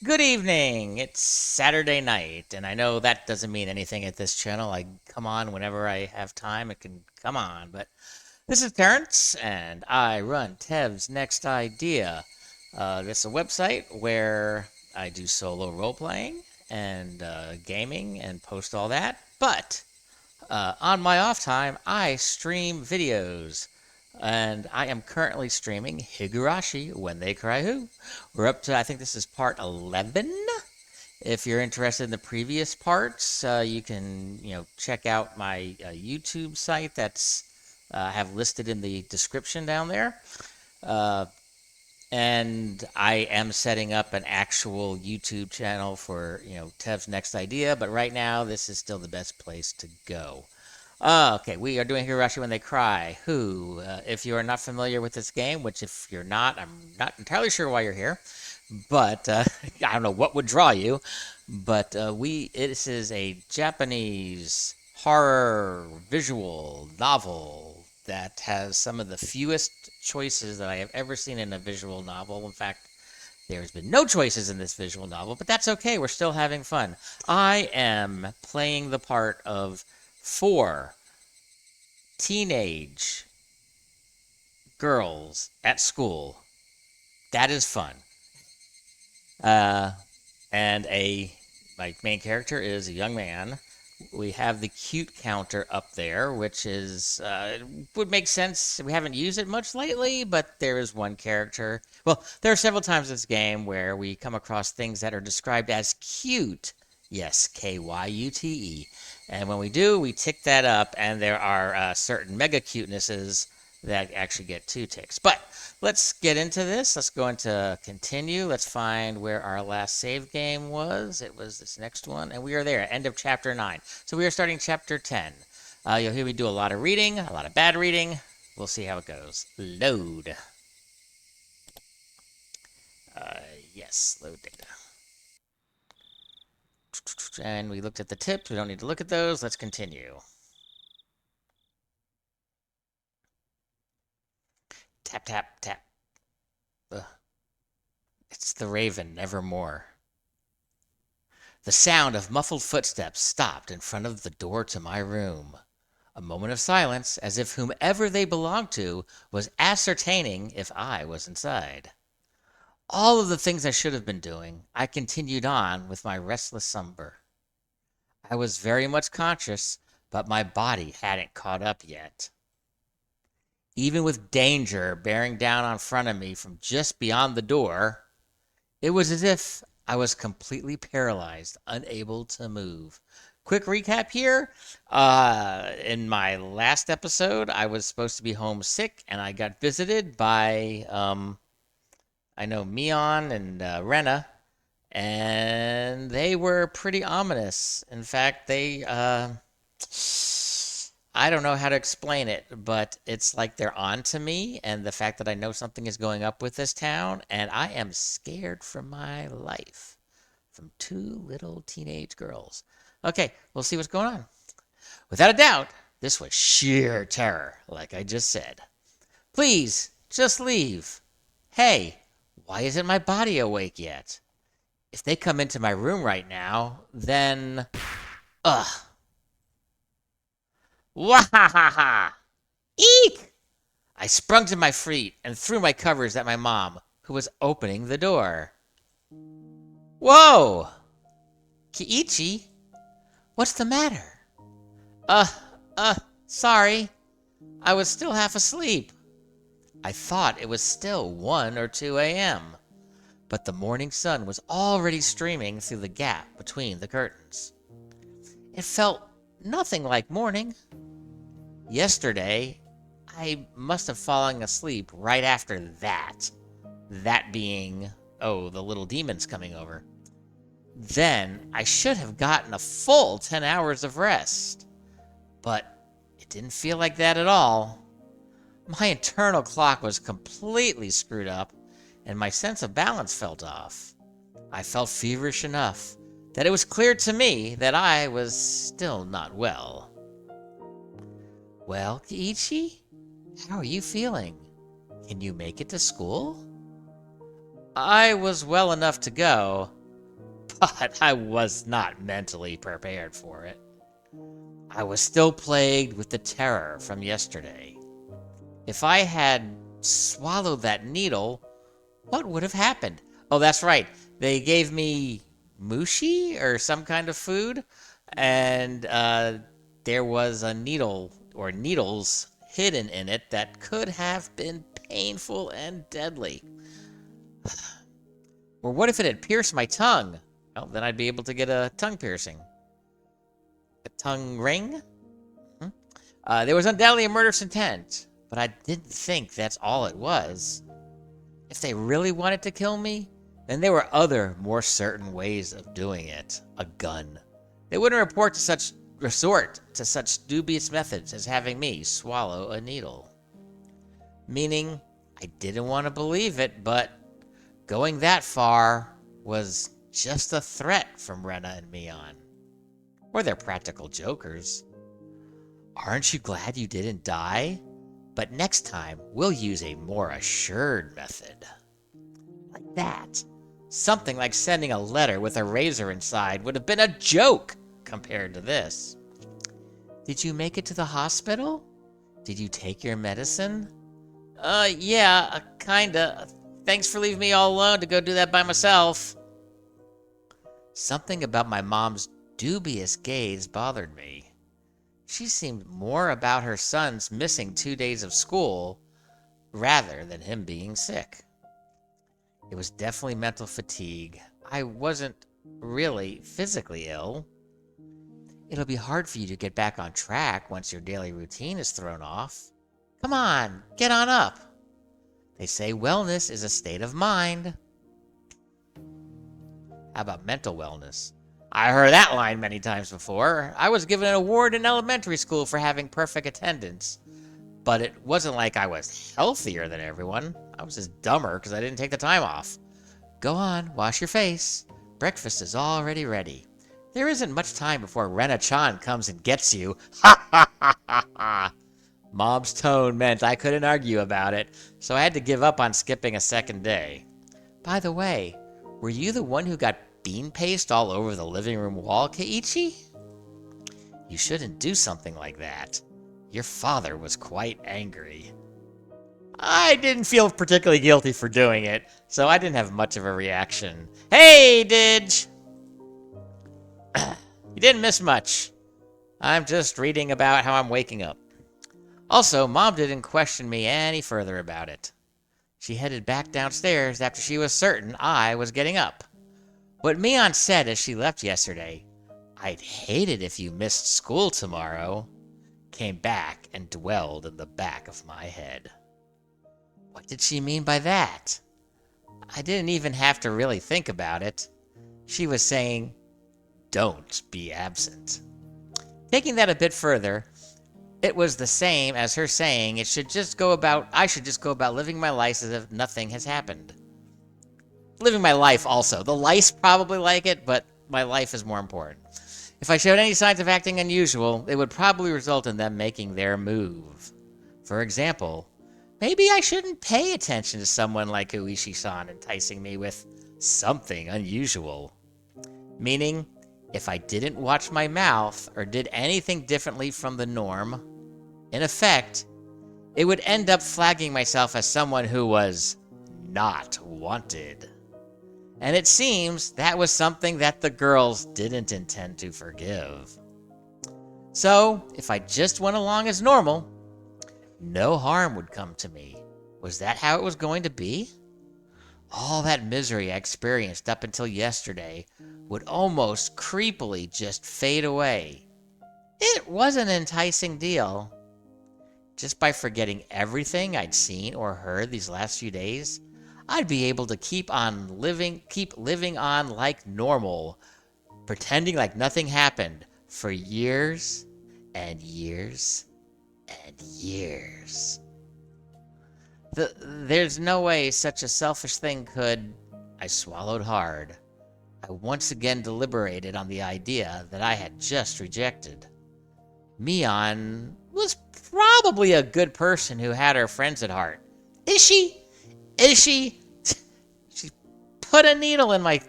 Good evening. It's Saturday night, and I know that doesn't mean anything at this channel. I come on whenever I have time. It can come on, but this is Terrence, and I run Tev's Next Idea. This is a website where I do solo role playing and gaming and post all that. But on my off time, I stream videos. And I am currently streaming Higurashi When They Cry Who. We're up to, I think this is part 11. If you're interested in the previous parts, you can, check out my YouTube site that's I have listed in the description down there. Uh, and I am setting up an actual YouTube channel for, Tev's Next Idea, but right now this is still the best place to go. Okay, we are doing Higurashi When They Cry. Who, if you are not familiar with this game, which if you're not, I'm not entirely sure why you're here, but I don't know what would draw you. But this is a Japanese horror visual novel that has some of the fewest choices that I have ever seen in a visual novel. In fact, there's been no choices in this visual novel, but that's okay. We're still having fun. I am playing the part of four teenage girls at school. That is fun. Uh, and my main character is a young man. We have the cute counter up there, which is would make sense. We haven't used it much lately, but there is one character. Well, there are several times in this game where we come across things that are described as cute. Yes, Kyute. And when we do, we tick that up, and there are certain mega cutenesses that actually get two ticks. But let's get into this. Let's go into continue. Let's find where our last save game was. It was this next one, and we are there, end of chapter 9. So we are starting chapter 10. You'll hear me do a lot of reading, a lot of bad reading. We'll see how it goes. Load. Uh, yes, load data. And we looked at the tips. We don't need to look at those. Let's continue. Tap, tap, tap. Ugh. It's the raven, nevermore. The sound of muffled footsteps stopped in front of the door to my room. A moment of silence, as if whomever they belonged to was ascertaining if I was inside. All of the things I should have been doing, I continued on with my restless slumber. I was very much conscious, but my body hadn't caught up yet. Even with danger bearing down in front of me from just beyond the door, it was as if I was completely paralyzed, unable to move. Quick recap here. In my last episode, I was supposed to be homesick, and I got visited by, I know, Mion and Rena, and they were pretty ominous. In fact, I don't know how to explain it, but it's like they're on to me, and the fact that I know something is going up with this town, and I am scared for my life from two little teenage girls. Okay, we'll see what's going on. Without a doubt, this was sheer terror, like I just said. Please, just leave. Hey, why isn't my body awake yet? If they come into my room right now, then. Ugh. Wahahaha! Eek! I sprung to my feet and threw my covers at my mom, who was opening the door. Whoa! Keiichi? What's the matter? Uh, uh, sorry. I was still half asleep. I thought it was still 1 or 2 a.m., but the morning sun was already streaming through the gap between the curtains. It felt nothing like morning. Yesterday, I must have fallen asleep right after that. That being, oh, the little demons coming over. Then I should have gotten a full 10 hours of rest. But it didn't feel like that at all. My internal clock was completely screwed up, and my sense of balance felt off. I felt feverish enough that it was clear to me that I was still not well. Well, Keiichi, how are you feeling? Can you make it to school? I was well enough to go, But I was not mentally prepared for it. I was still plagued with the terror from yesterday. If I had swallowed that needle, what would have happened? Oh, that's right. They gave me mushi or some kind of food, and there was a needle or needles hidden in it that could have been painful and deadly. Or what if it had pierced my tongue? Well, then I'd be able to get a tongue piercing. A tongue ring? There was undoubtedly a murderous intent, but I didn't think that's all it was. If they really wanted to kill me, then there were other, more certain ways of doing it. A gun. They wouldn't resort to such dubious methods as having me swallow a needle. Meaning, I didn't want to believe it, but going that far was just a threat from Rena and Mion. Or they're practical jokers. Aren't you glad you didn't die? But next time, we'll use a more assured method. Like that. Something like sending a letter with a razor inside would have been a joke compared to this. Did you make it to the hospital? Did you take your medicine? Yeah, kinda. Thanks for leaving me all alone to go do that by myself. Something about my mom's dubious gaze bothered me. She seemed more about her son's missing 2 days of school rather than him being sick. It was definitely mental fatigue. I wasn't really physically ill. It'll be hard for you to get back on track once your daily routine is thrown off. Come on, get on up. They say wellness is a state of mind. How about mental wellness? I heard that line many times before. I was given an award in elementary school for having perfect attendance. But it wasn't like I was healthier than everyone. I was just dumber because I didn't take the time off. Go on, wash your face. Breakfast is already ready. There isn't much time before Rena-chan comes and gets you. Ha ha ha ha ha. Mom's tone meant I couldn't argue about it, so I had to give up on skipping a second day. By the way, were you the one who got bean paste all over the living room wall, Keiichi? You shouldn't do something like that. Your father was quite angry. I didn't feel particularly guilty for doing it, so I didn't have much of a reaction. Hey, Didge! You didn't miss much. I'm just reading about how I'm waking up. Also, Mom didn't question me any further about it. She headed back downstairs after she was certain I was getting up. What Mion said as she left yesterday, "I'd hate it if you missed school tomorrow," came back and dwelled in the back of my head. What did she mean by that? I didn't even have to really think about it. She was saying, don't be absent. Taking that a bit further, it was the same as her saying I should just go about living my life as if nothing has happened. Living my life also. The lice probably like it, but my life is more important. If I showed any signs of acting unusual, it would probably result in them making their move. For example, maybe I shouldn't pay attention to someone like Keiichi-san enticing me with something unusual. Meaning, if I didn't watch my mouth or did anything differently from the norm, in effect, it would end up flagging myself as someone who was not wanted. And it seems that was something that the girls didn't intend to forgive. So, if I just went along as normal, no harm would come to me. Was that how it was going to be? All that misery I experienced up until yesterday would almost creepily just fade away. It was an enticing deal. Just by forgetting everything I'd seen or heard these last few days, I'd be able to keep living on like normal, pretending like nothing happened for years and years and years. There's no way such a selfish thing could. I swallowed hard. I once again deliberated on the idea that I had just rejected. Mion was probably a good person who had her friends at heart. Is she? She put a needle in my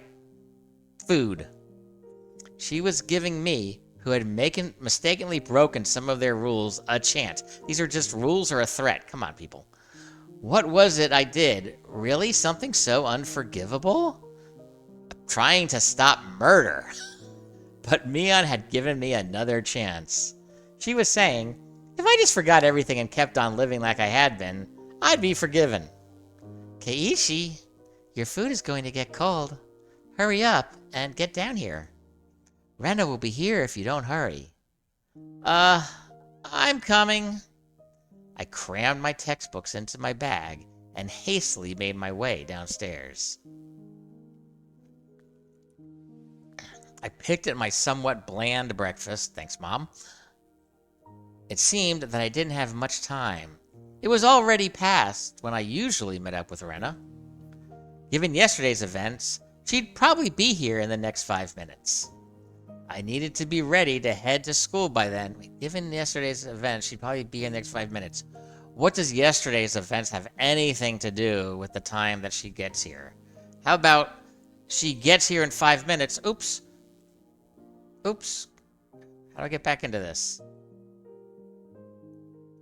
food. She was giving me, who had mistakenly broken some of their rules, a chance. These are just rules or a threat. Come on, people. What was it I did? Really? Something so unforgivable? Trying to stop murder. But Mion had given me another chance. She was saying, if I just forgot everything and kept on living like I had been, I'd be forgiven. Keiichi, your food is going to get cold. Hurry up and get down here. Rena will be here if you don't hurry. I'm coming. I crammed my textbooks into my bag and hastily made my way downstairs. I picked at my somewhat bland breakfast, thanks Mom. It seemed that I didn't have much time. It was already past when I usually met up with Rena. Given yesterday's events, she'd probably be here in the next 5 minutes. I needed to be ready to head to school by then. Given yesterday's events, she'd probably be here in the next 5 minutes. What does yesterday's events have anything to do with the time that she gets here? How about she gets here in 5 minutes? Oops. How do I get back into this?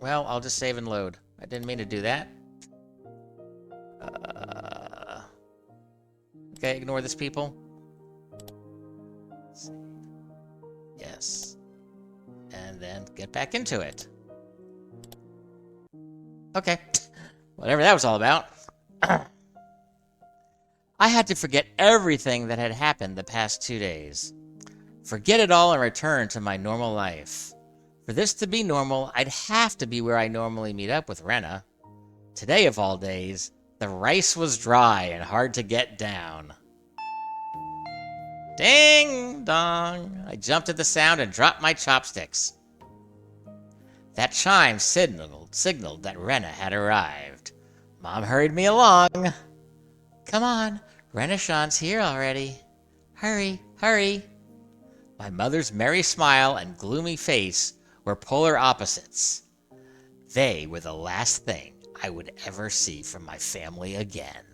Well, I'll just save and load. I didn't mean to do that. Okay, ignore this, people. Save. Yes. And then get back into it. Okay. Whatever that was all about. I had to forget everything that had happened the past 2 days. Forget it all and return to my normal life. For this to be normal, I'd have to be where I normally meet up with Rena. Today of all days, the rice was dry and hard to get down. Ding dong! I jumped at the sound and dropped my chopsticks. That chime signaled that Rena had arrived. Mom hurried me along. Come on, Rena-chan's here already. Hurry, hurry. My mother's merry smile and gloomy face were polar opposites. They were the last thing I would ever see from my family again.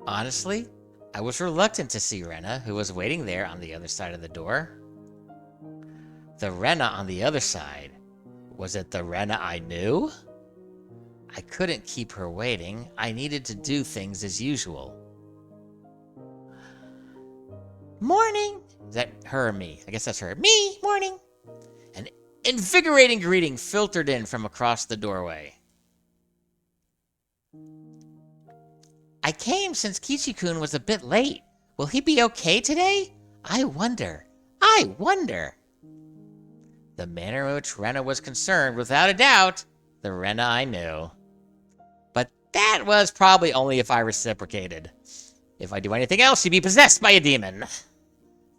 Honestly, I was reluctant to see Rena, who was waiting there on the other side of the door. The Rena on the other side, was it the Rena I knew? I couldn't keep her waiting. I needed to do things as usual. Morning! Is that her or me? I guess that's her. Me! Morning! An invigorating greeting filtered in from across the doorway. I came since Keiichi-kun was a bit late. Will he be okay today? I wonder. The manner in which Rena was concerned, without a doubt, the Rena I knew. But that was probably only if I reciprocated. If I do anything else, she'd be possessed by a demon.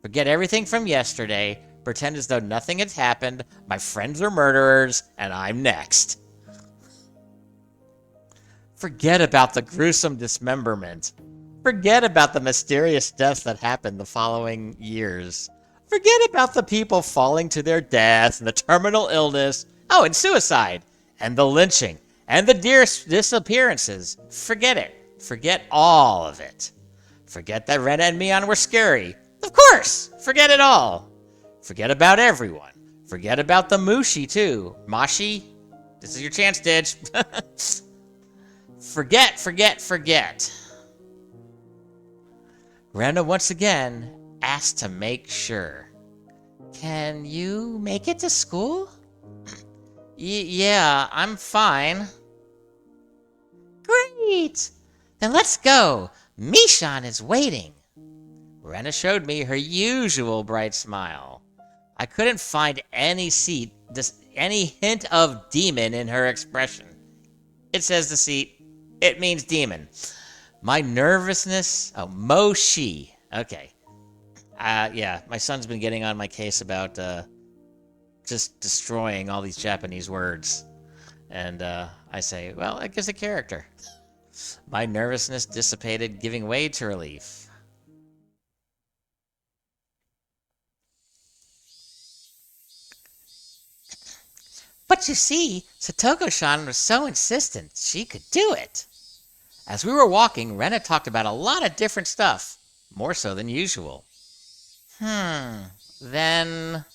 Forget everything from yesterday, pretend as though nothing had happened, my friends are murderers, and I'm next. Forget about the gruesome dismemberment. Forget about the mysterious deaths that happened the following years. Forget about the people falling to their death and the terminal illness. Oh, and suicide. And the lynching. And the disappearances. Forget it. Forget all of it. Forget that Rena and Mion were scary. Of course! Forget it all. Forget about everyone. Forget about the Mushi, too. Mashi? This is your chance, Didge. Forget. Rena once again asked to make sure. Can you make it to school? Yeah, I'm fine. Great! Then let's go. Mishan is waiting. Rena showed me her usual bright smile. I couldn't find any hint of demon in her expression. It says deceit. It means demon. My nervousness... Oh, Moshi. Okay. Yeah, my son's been getting on my case about just destroying all these Japanese words. And I say, well, it gives a character. My nervousness dissipated, giving way to relief. But you see, Satoko-san was so insistent she could do it. As we were walking, Rena talked about a lot of different stuff, more so than usual. Then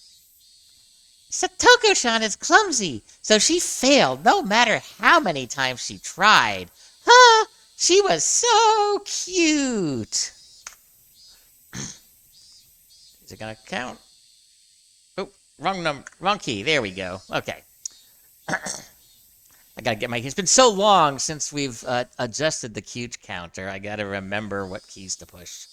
Satoko-chan is clumsy, so she failed no matter how many times she tried. Huh? She was so cute. Is it gonna count? Oh, wrong key. There we go. Okay. I gotta get it's been so long since we've adjusted the cue counter. I gotta remember what keys to push.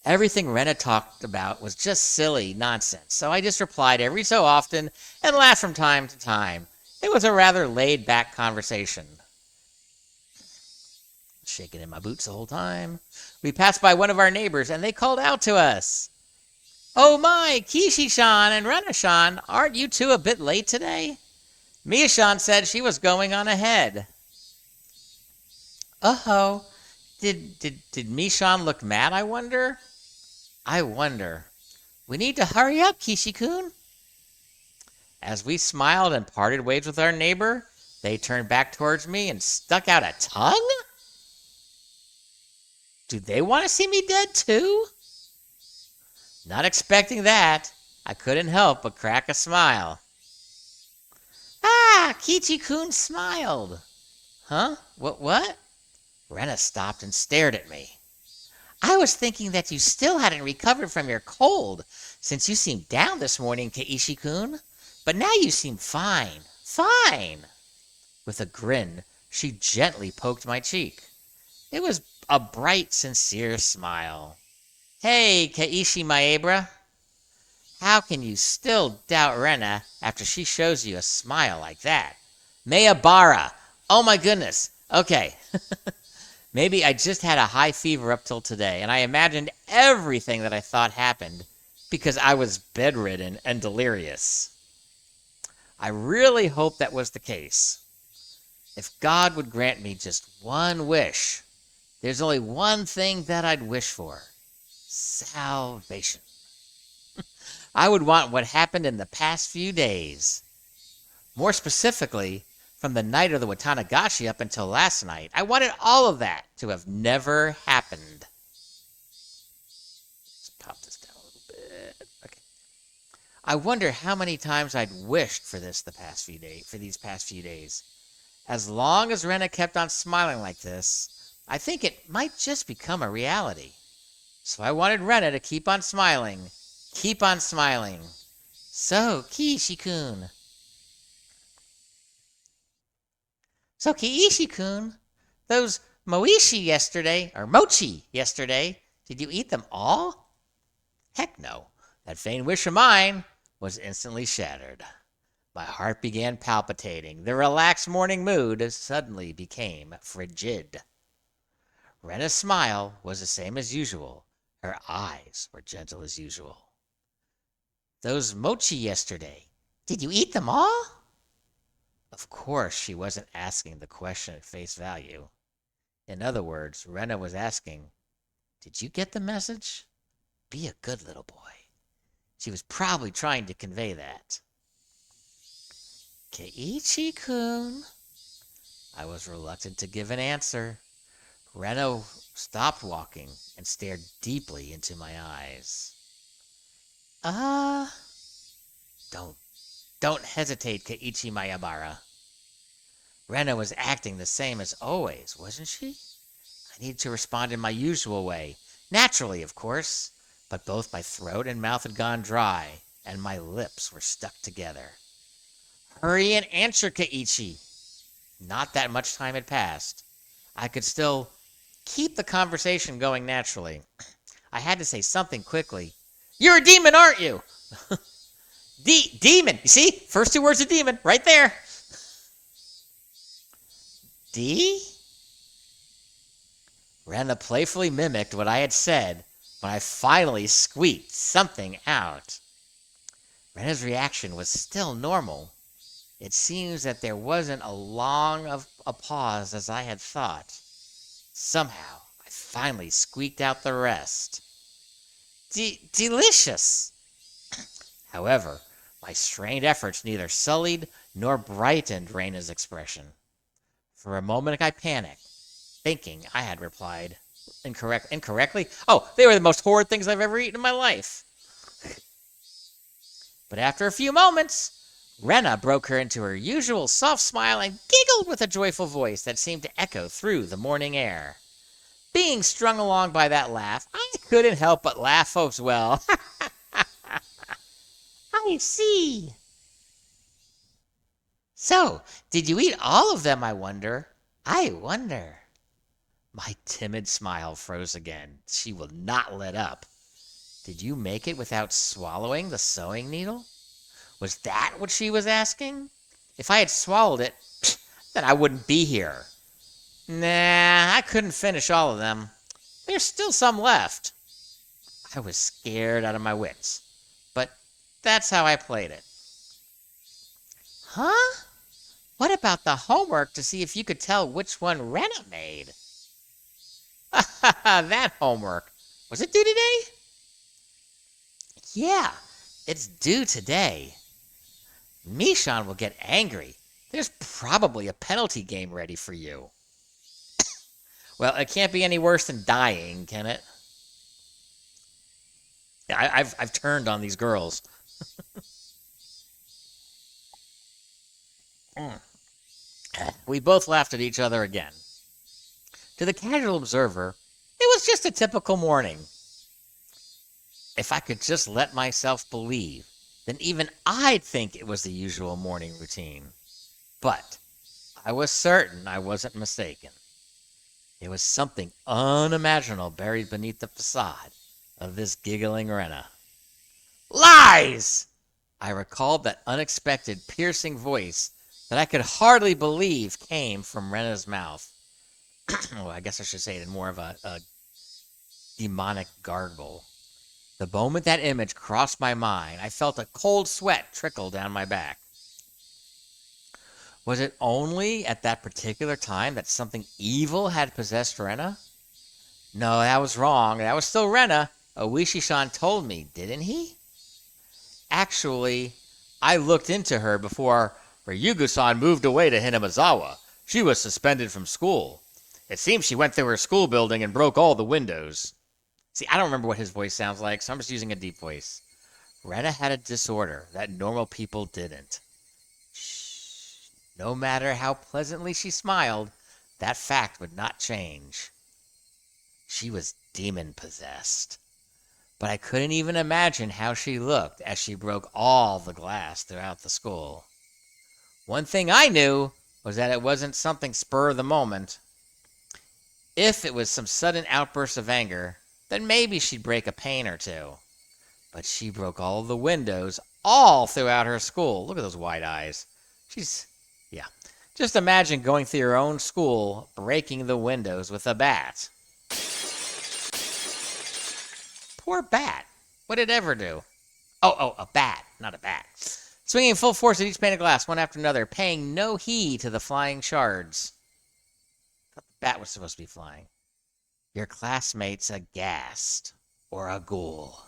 Everything Rena talked about was just silly nonsense, so I just replied every so often and laughed from time to time. It was a rather laid-back conversation. Shaking in my boots the whole time. We passed by one of our neighbors, and they called out to us. Oh my, Keiichi-chan and Rena-chan, aren't you two a bit late today? Mia-chan said she was going on ahead. Oh, did Mia-chan look mad, I wonder? We need to hurry up, Keiichi-kun. As we smiled and parted ways with our neighbor, they turned back towards me and stuck out a tongue? Do they want to see me dead too? Not expecting that, I couldn't help but crack a smile. Ah, Keiichi-kun smiled. Huh? What? Rena stopped and stared at me. I was thinking that you still hadn't recovered from your cold, since you seemed down this morning, Keiichi-kun. But now you seem fine. Fine! With a grin, she gently poked my cheek. It was a bright, sincere smile. Hey, Keiichi Maebra. How can you still doubt Rena after she shows you a smile like that? Maebara! Oh my goodness. Okay. Maybe I just had a high fever up till today, and I imagined everything that I thought happened because I was bedridden and delirious. I really hope that was the case. If God would grant me just one wish, there's only one thing that I'd wish for. Salvation. I would want what happened in the past few days. More specifically, from the night of the Watanagashi up until last night, I wanted all of that to have never happened. Let's pop this down a little bit. Okay. I wonder how many times I'd wished for this these past few days. As long as Rena kept on smiling like this, I think it might just become a reality. So I wanted Rena to keep on smiling. Keep on smiling. So, Keiichi-kun. So, Keiichi-kun, those mochi yesterday, did you eat them all? Heck no. That vain wish of mine was instantly shattered. My heart began palpitating. The relaxed morning mood suddenly became frigid. Rena's smile was the same as usual. Her eyes were gentle as usual. Those mochi yesterday, did you eat them all? Of course, she wasn't asking the question at face value. In other words, Rena was asking, did you get the message? Be a good little boy. She was probably trying to convey that. Keiichi-kun. I was reluctant to give an answer. Rena stopped walking and stared deeply into my eyes. Don't hesitate, Keiichi Maebara. Rena was acting the same as always, wasn't she? I needed to respond in my usual way. Naturally, of course. But both my throat and mouth had gone dry, and my lips were stuck together. Hurry and answer, Keiichi. Not that much time had passed. I could still keep the conversation going naturally. I had to say something quickly. You're a demon, aren't you? Demon. You see? First two words of demon. Right there. D? Rena playfully mimicked what I had said when I finally squeaked something out. Rena's reaction was still normal. It seems that there wasn't a long a pause as I had thought. Somehow, I finally squeaked out the rest. Delicious! However, my strained efforts neither sullied nor brightened Rena's expression. For a moment I panicked. thinking I had replied incorrectly. Oh, they were the most horrid things I've ever eaten in my life. But after a few moments, Rena broke her into her usual soft smile and giggled with a joyful voice that seemed to echo through the morning air. Being strung along by that laugh, I couldn't help but laugh as well. I see. So, did you eat all of them, I wonder? I wonder. My timid smile froze again. She will not let up. Did you make it without swallowing the sewing needle? Was that what she was asking? If I had swallowed it, then I wouldn't be here. Nah, I couldn't finish all of them. There's still some left. I was scared out of my wits, but that's how I played it. Huh? What about the homework to see if you could tell which one Rena made? That homework. Was it due today? Yeah, it's due today. Mishan will get angry. There's probably a penalty game ready for you. Well, it can't be any worse than dying, can it? I've turned on these girls. We both laughed at each other again. To the casual observer, it was just a typical morning. If I could just let myself believe, then even I'd think it was the usual morning routine. But I was certain I wasn't mistaken. There was something unimaginable buried beneath the facade of this giggling Rena. Lies! I recalled that unexpected, piercing voice that I could hardly believe came from Rena's mouth. Well, I guess I should say it in more of a demonic gargle. The moment that image crossed my mind, I felt a cold sweat trickle down my back. Was it only at that particular time that something evil had possessed Rena? No, that was wrong. That was still Rena. Oishi-san told me, didn't he? Actually, I looked into her before Ryugu-san moved away to Hinamizawa. She was suspended from school. It seems she went through her school building and broke all the windows. See, I don't remember what his voice sounds like, so I'm just using a deep voice. Rena had a disorder that normal people didn't. Shh. No matter how pleasantly she smiled, that fact would not change. She was demon-possessed. But I couldn't even imagine how she looked as she broke all the glass throughout the school. One thing I knew was that it wasn't something spur of the moment. If it was some sudden outburst of anger, then maybe she'd break a pane or two. But she broke all the windows all throughout her school. Look at those wide eyes. Yeah. Just imagine going through your own school, breaking the windows with a bat. Poor bat. What did it ever do? Oh, a bat, not a bat. Swinging full force at each pane of glass, one after another, paying no heed to the flying shards. I thought the bat was supposed to be flying. Your classmates aghast, or a ghoul,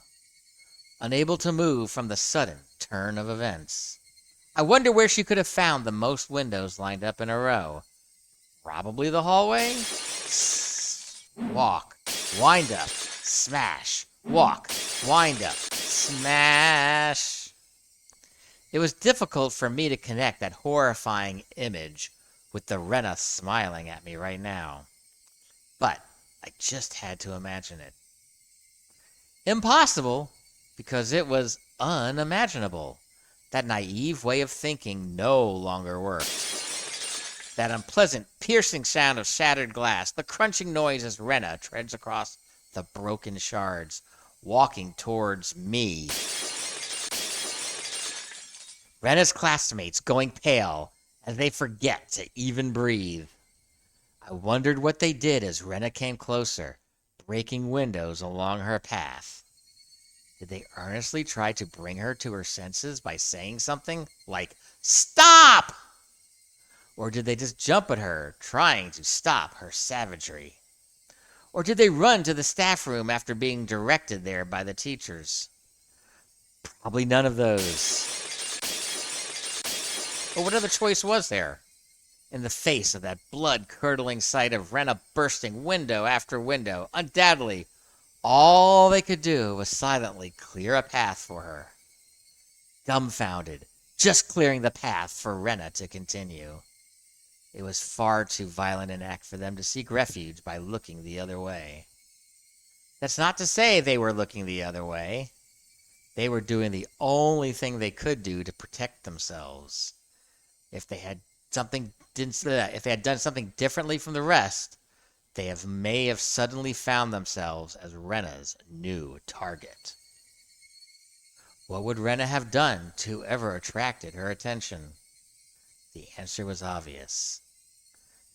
unable to move from the sudden turn of events. I wonder where she could have found the most windows lined up in a row. Probably the hallway? Walk, wind up, smash, walk, wind up, smash. It was difficult for me to connect that horrifying image with the Rena smiling at me right now. But I just had to imagine it. Impossible, because it was unimaginable. That naive way of thinking no longer worked. That unpleasant, piercing sound of shattered glass, the crunching noise as Rena treads across the broken shards, walking towards me. Rena's classmates going pale as they forget to even breathe. I wondered what they did as Rena came closer, breaking windows along her path. Did they earnestly try to bring her to her senses by saying something like, "Stop!" Or did they just jump at her, trying to stop her savagery? Or did they run to the staff room after being directed there by the teachers? Probably none of those. But what other choice was there? in the face of that blood-curdling sight of Rena bursting window after window. Undoubtedly, all they could do was silently clear a path for her. Dumbfounded, just clearing the path for Rena to continue. It was far too violent an act for them to seek refuge by looking the other way. That's not to say they were looking the other way. They were doing the only thing they could do to protect themselves. If they had done something differently from the rest, may have suddenly found themselves as Rena's new target. What would Rena have done to ever attracted her attention? The answer was obvious.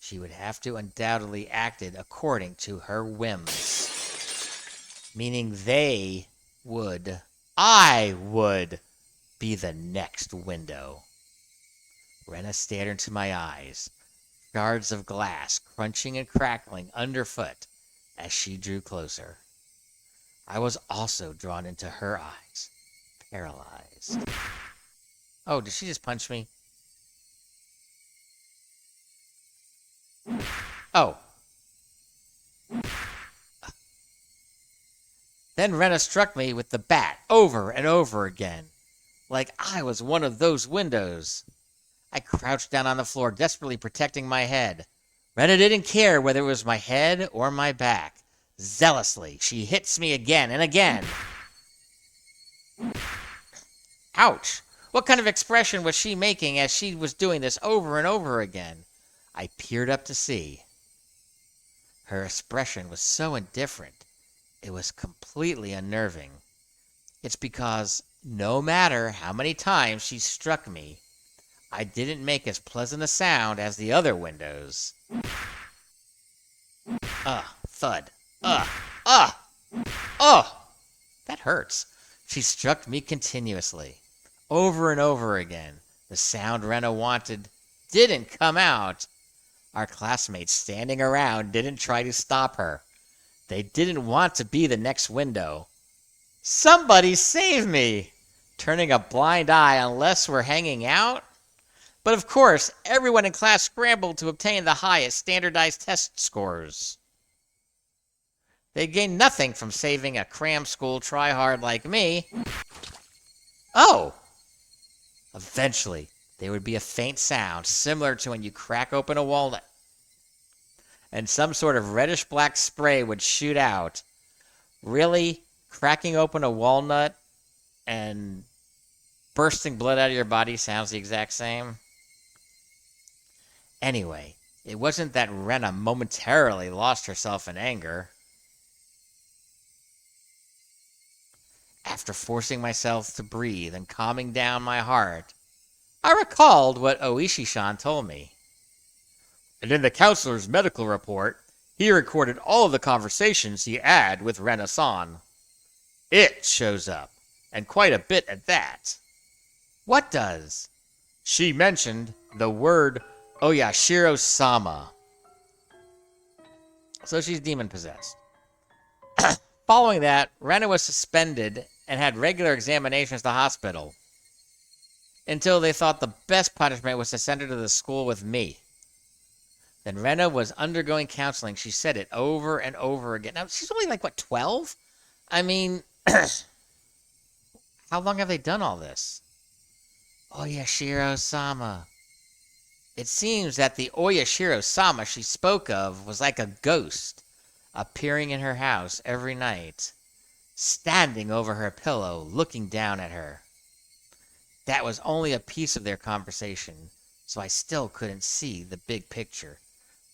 She would have to undoubtedly acted according to her whims. Meaning I would be the next window. Rena stared into my eyes, shards of glass crunching and crackling underfoot as she drew closer. I was also drawn into her eyes, paralyzed. Oh, did she just punch me? Oh. Then Rena struck me with the bat over and over again, like I was one of those windows. I crouched down on the floor, desperately protecting my head. Rena didn't care whether it was my head or my back. Zealously, she hits me again and again. Ouch! What kind of expression was she making as she was doing this over and over again? I peered up to see. Her expression was so indifferent. It was completely unnerving. It's because no matter how many times she struck me, I didn't make as pleasant a sound as the other windows. Thud. That hurts. She struck me continuously, over and over again. The sound Rena wanted didn't come out. Our classmates standing around didn't try to stop her. They didn't want to be the next window. Somebody save me! Turning a blind eye unless we're hanging out? But of course, everyone in class scrambled to obtain the highest standardized test scores. They gained nothing from saving a cram school tryhard like me. Oh! Eventually, there would be a faint sound similar to when you crack open a walnut, and some sort of reddish-black spray would shoot out. Really? Cracking open a walnut and bursting blood out of your body sounds the exact same? Anyway, it wasn't that Rena momentarily lost herself in anger. After forcing myself to breathe and calming down my heart, I recalled what Oishi-san told me. And in the counselor's medical report, he recorded all of the conversations he had with Rena-san. It shows up, and quite a bit at that. What does? She mentioned the word Oyashiro-sama. So she's demon-possessed. Following that, Rena was suspended and had regular examinations at the hospital, until they thought the best punishment was to send her to the school with me. Then Rena was undergoing counseling. She said it over and over again. Now, she's only 12? I mean, how long have they done all this? Oyashiro-sama. It seems that the Oyashiro-sama she spoke of was like a ghost, appearing in her house every night, standing over her pillow, looking down at her. That was only a piece of their conversation, so I still couldn't see the big picture.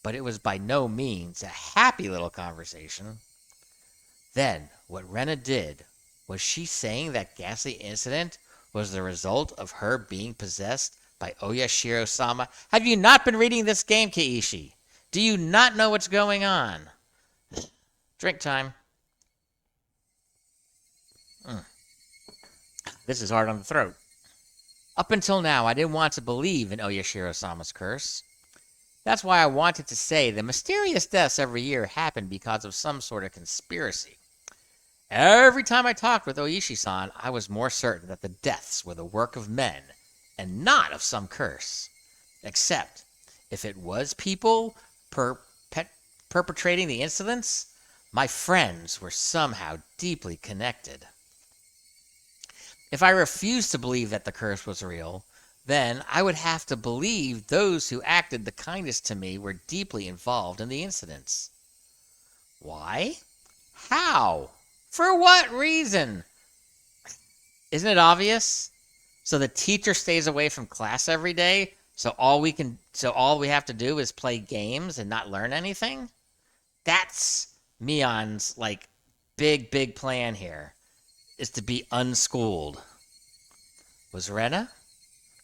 But it was by no means a happy little conversation. Then, what Rena did, was she saying that ghastly incident was the result of her being possessed by Oyashiro-sama? Have you not been reading this game, Keiichi? Do you not know what's going on? Drink time. This is hard on the throat. Up until now, I didn't want to believe in Oyashiro-sama's curse. That's why I wanted to say the mysterious deaths every year happen because of some sort of conspiracy. Every time I talked with Oishi-san, I was more certain that the deaths were the work of men and not of some curse. Except, if it was people perpetrating the incidents, my friends were somehow deeply connected. If I refused to believe that the curse was real, then I would have to believe those who acted the kindest to me were deeply involved in the incidents. Why? How? For what reason? Isn't it obvious? So the teacher stays away from class every day, so all we have to do is play games and not learn anything? That's Mion's big plan here, is to be unschooled. Was Rena?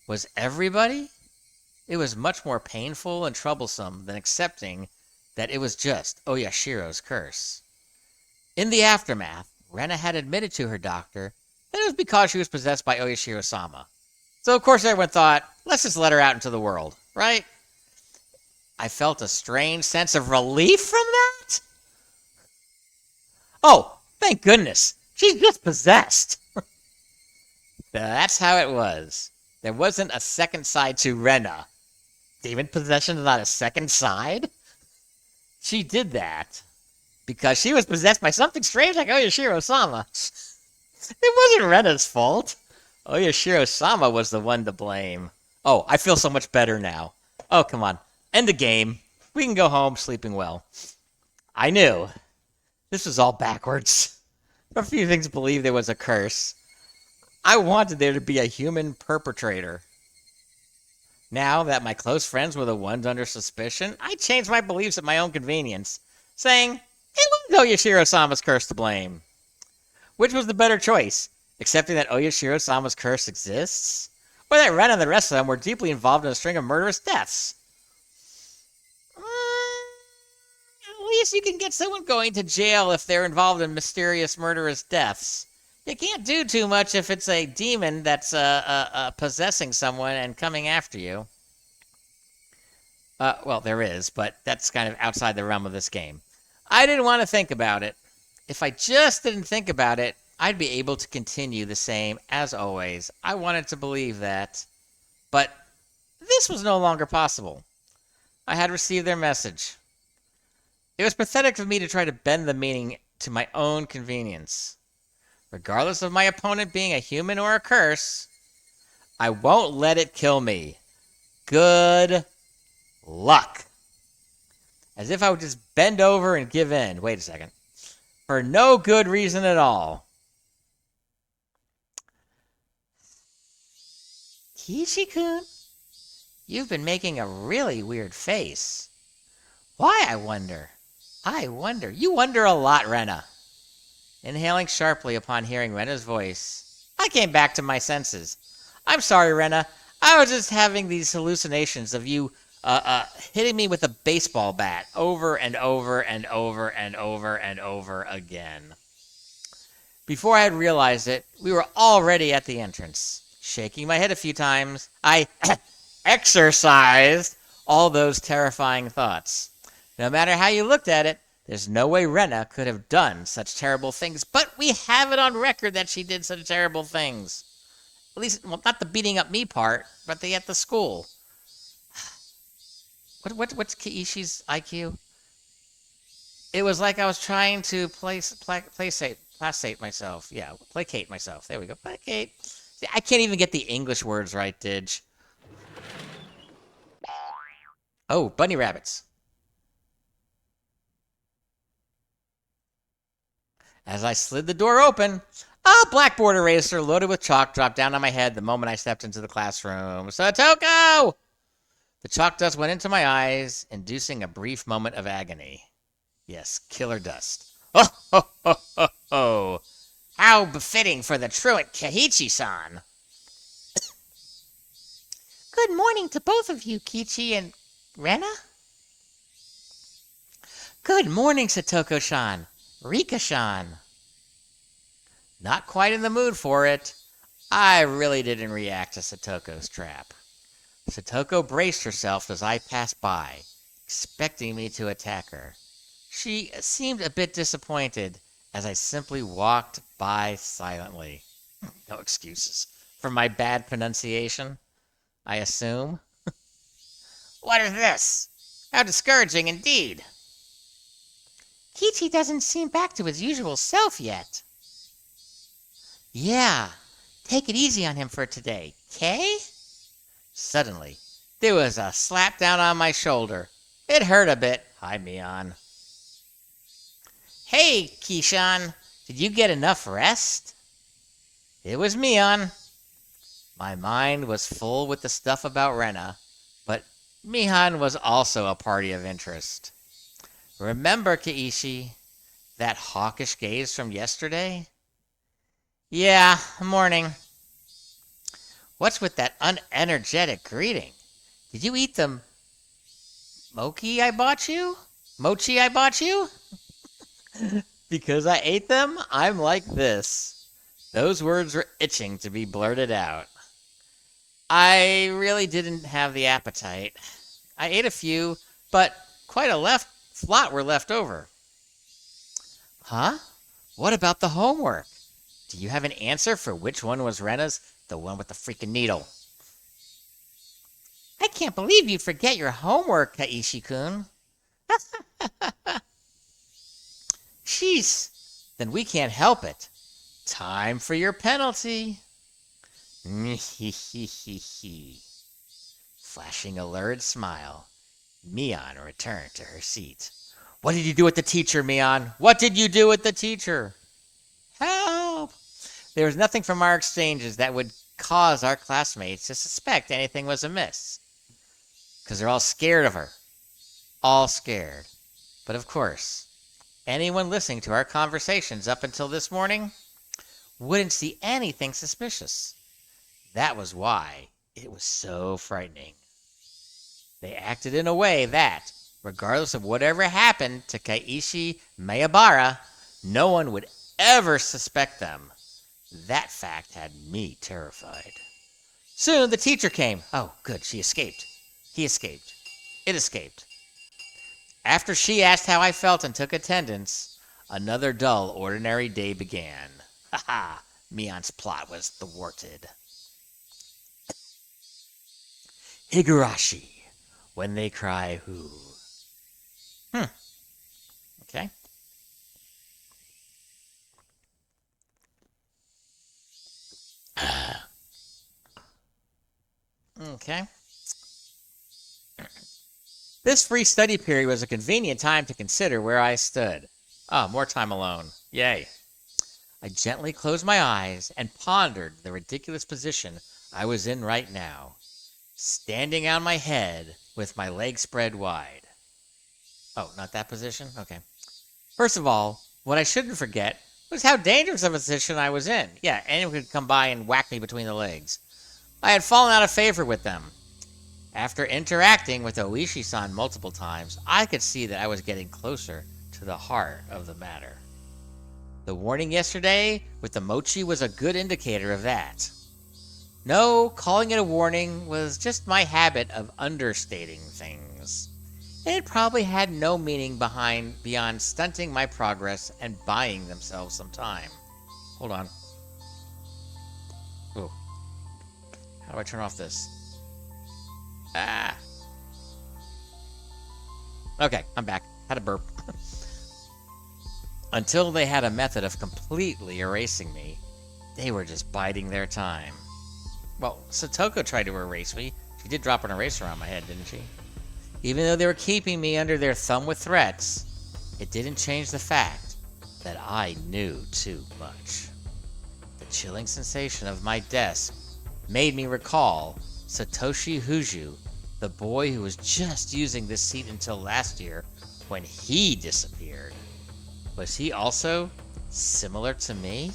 Was everybody? It was much more painful and troublesome than accepting that it was just Oyashiro's curse. In the aftermath, Rena had admitted to her doctor that it was because she was possessed by Oyashiro-sama. So of course everyone thought, let's just let her out into the world, right? I felt a strange sense of relief from that. Oh, thank goodness. She's just possessed. That's how it was. There wasn't a second side to Rena. Demon possession is not a second side? She did that because she was possessed by something strange like Oyashiro-sama. It wasn't Rena's fault. Oyashiro-sama was the one to blame. Oh, I feel so much better now. Oh, come on. End the game. We can go home sleeping well. I knew. This was all backwards. A few things believed there was a curse. I wanted there to be a human perpetrator. Now that my close friends were the ones under suspicion, I changed my beliefs at my own convenience, saying it was Oyashiro-sama's curse to blame. Which was the better choice? Accepting that Oyashiro-sama's curse exists? Or that Ren and the rest of them were deeply involved in a string of murderous deaths? At least you can get someone going to jail if they're involved in mysterious murderous deaths. You can't do too much if it's a demon that's possessing someone and coming after you. Well, there is, but that's kind of outside the realm of this game. I didn't want to think about it. If I just didn't think about it, I'd be able to continue the same as always. I wanted to believe that. But this was no longer possible. I had received their message. It was pathetic of me to try to bend the meaning to my own convenience. Regardless of my opponent being a human or a curse, I won't let it kill me. Good luck. As if I would just bend over and give in. Wait a second. For no good reason at all. Keiichi-kun, you've been making a really weird face. Why, I wonder? You wonder a lot, Rena. Inhaling sharply upon hearing Rena's voice, I came back to my senses. I'm sorry, Rena. I was just having these hallucinations of you hitting me with a baseball bat over and over and over and over and over again. Before I had realized it, we were already at the entrance. Shaking my head a few times, I exorcised all those terrifying thoughts. No matter how you looked at it, there's no way Rena could have done such terrible things, but we have it on record that she did such terrible things. At least, well, not the beating up me part, but at the school. What's Keiichi's IQ? It was like I was trying to placate myself. Yeah, placate myself. There we go. Placate. See, I can't even get the English words right, Didge. Oh, bunny rabbits. As I slid the door open, a blackboard eraser loaded with chalk dropped down on my head the moment I stepped into the classroom. Satoko! The chalk dust went into my eyes, inducing a brief moment of agony. Yes, killer dust. Oh, ho, ho, ho, ho. How befitting for the truant Keiichi-san. Good morning to both of you, Keiichi and Rena. Good morning, Satoko-san. Rika-san. Not quite in the mood for it. I really didn't react to Satoko's trap. Satoko braced herself as I passed by, expecting me to attack her. She seemed a bit disappointed as I simply walked by silently. No excuses for my bad pronunciation, I assume. What is this? How discouraging indeed. Keiichi doesn't seem back to his usual self yet. Yeah, take it easy on him for today, Kay? Suddenly, there was a slap down on my shoulder. It hurt a bit. Hi, Mion. Hey, Keishan, did you get enough rest? It was Mion. My mind was full with the stuff about Rena, but Mihan was also a party of interest. Remember, Keiichi, that hawkish gaze from yesterday? Yeah, morning. What's with that unenergetic greeting? Did you eat the mochi I bought you? Mochi I bought you? Because I ate them, I'm like this. Those words were itching to be blurted out. I really didn't have the appetite. I ate a few, but quite a lot were left over. Huh? What about the homework? Do you have an answer for which one was Rena's? The one with the freaking needle. I can't believe you forget your homework, Keiichi-kun. Jeez, then we can't help it. Time for your penalty. Flashing a lurid smile, Mion returned to her seat. What did you do with the teacher, Mion? What did you do with the teacher? Help! There was nothing from our exchanges that would cause our classmates to suspect anything was amiss. Because they're all scared of her. All scared. But of course, anyone listening to our conversations up until this morning wouldn't see anything suspicious. That was why it was so frightening. They acted in a way that, regardless of whatever happened to Keiichi Mayabara, no one would ever suspect them. That fact had me terrified. Soon the teacher came. Oh, good, she escaped. He escaped. It escaped. After she asked how I felt and took attendance, another dull, ordinary day began. Ha ha! Mion's plot was thwarted. Higurashi, when they cry who. Okay. Okay. This free study period was a convenient time to consider where I stood. More time alone. Yay. I gently closed my eyes and pondered the ridiculous position I was in right now, standing on my head with my legs spread wide. Oh, not that position? Okay. First of all, what I shouldn't forget was how dangerous of a position I was in. Yeah, anyone could come by and whack me between the legs. I had fallen out of favor with them. After interacting with Oishi-san multiple times, I could see that I was getting closer to the heart of the matter. The warning yesterday with the mochi was a good indicator of that. No, calling it a warning was just my habit of understating things. It probably had no meaning beyond stunting my progress and buying themselves some time. Hold on. Oh. How do I turn off this? Okay, I'm back. Had a burp. Until they had a method of completely erasing me, they were just biding their time. Well, Satoko tried to erase me. She did drop an eraser on my head, didn't she? Even though they were keeping me under their thumb with threats, it didn't change the fact that I knew too much. The chilling sensation of my desk made me recall Satoshi Huju, the boy who was just using this seat until last year when he disappeared. Was he also similar to me?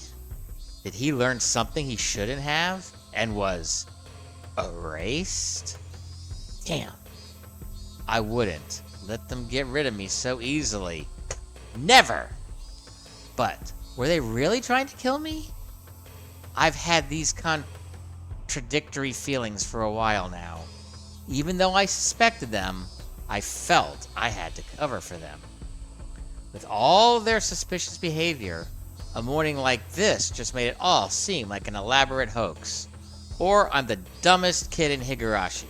Did he learn something he shouldn't have and was erased? Damn. I wouldn't let them get rid of me so easily. Never! But were they really trying to kill me? I've had these contradictory feelings for a while now. Even though I suspected them, I felt I had to cover for them. With all their suspicious behavior, a morning like this just made it all seem like an elaborate hoax. Or I'm the dumbest kid in Higurashi.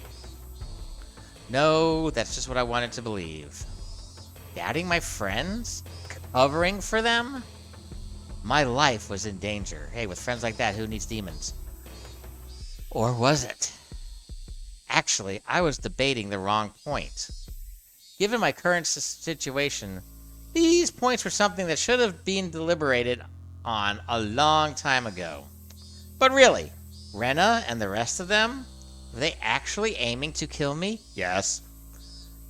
No, that's just what I wanted to believe. Doubting my friends? Covering for them? My life was in danger. Hey, with friends like that, who needs demons? Or was it? Actually, I was debating the wrong point. Given my current situation, these points were something that should have been deliberated on a long time ago. But really, Rena and the rest of them? Were they actually aiming to kill me? Yes.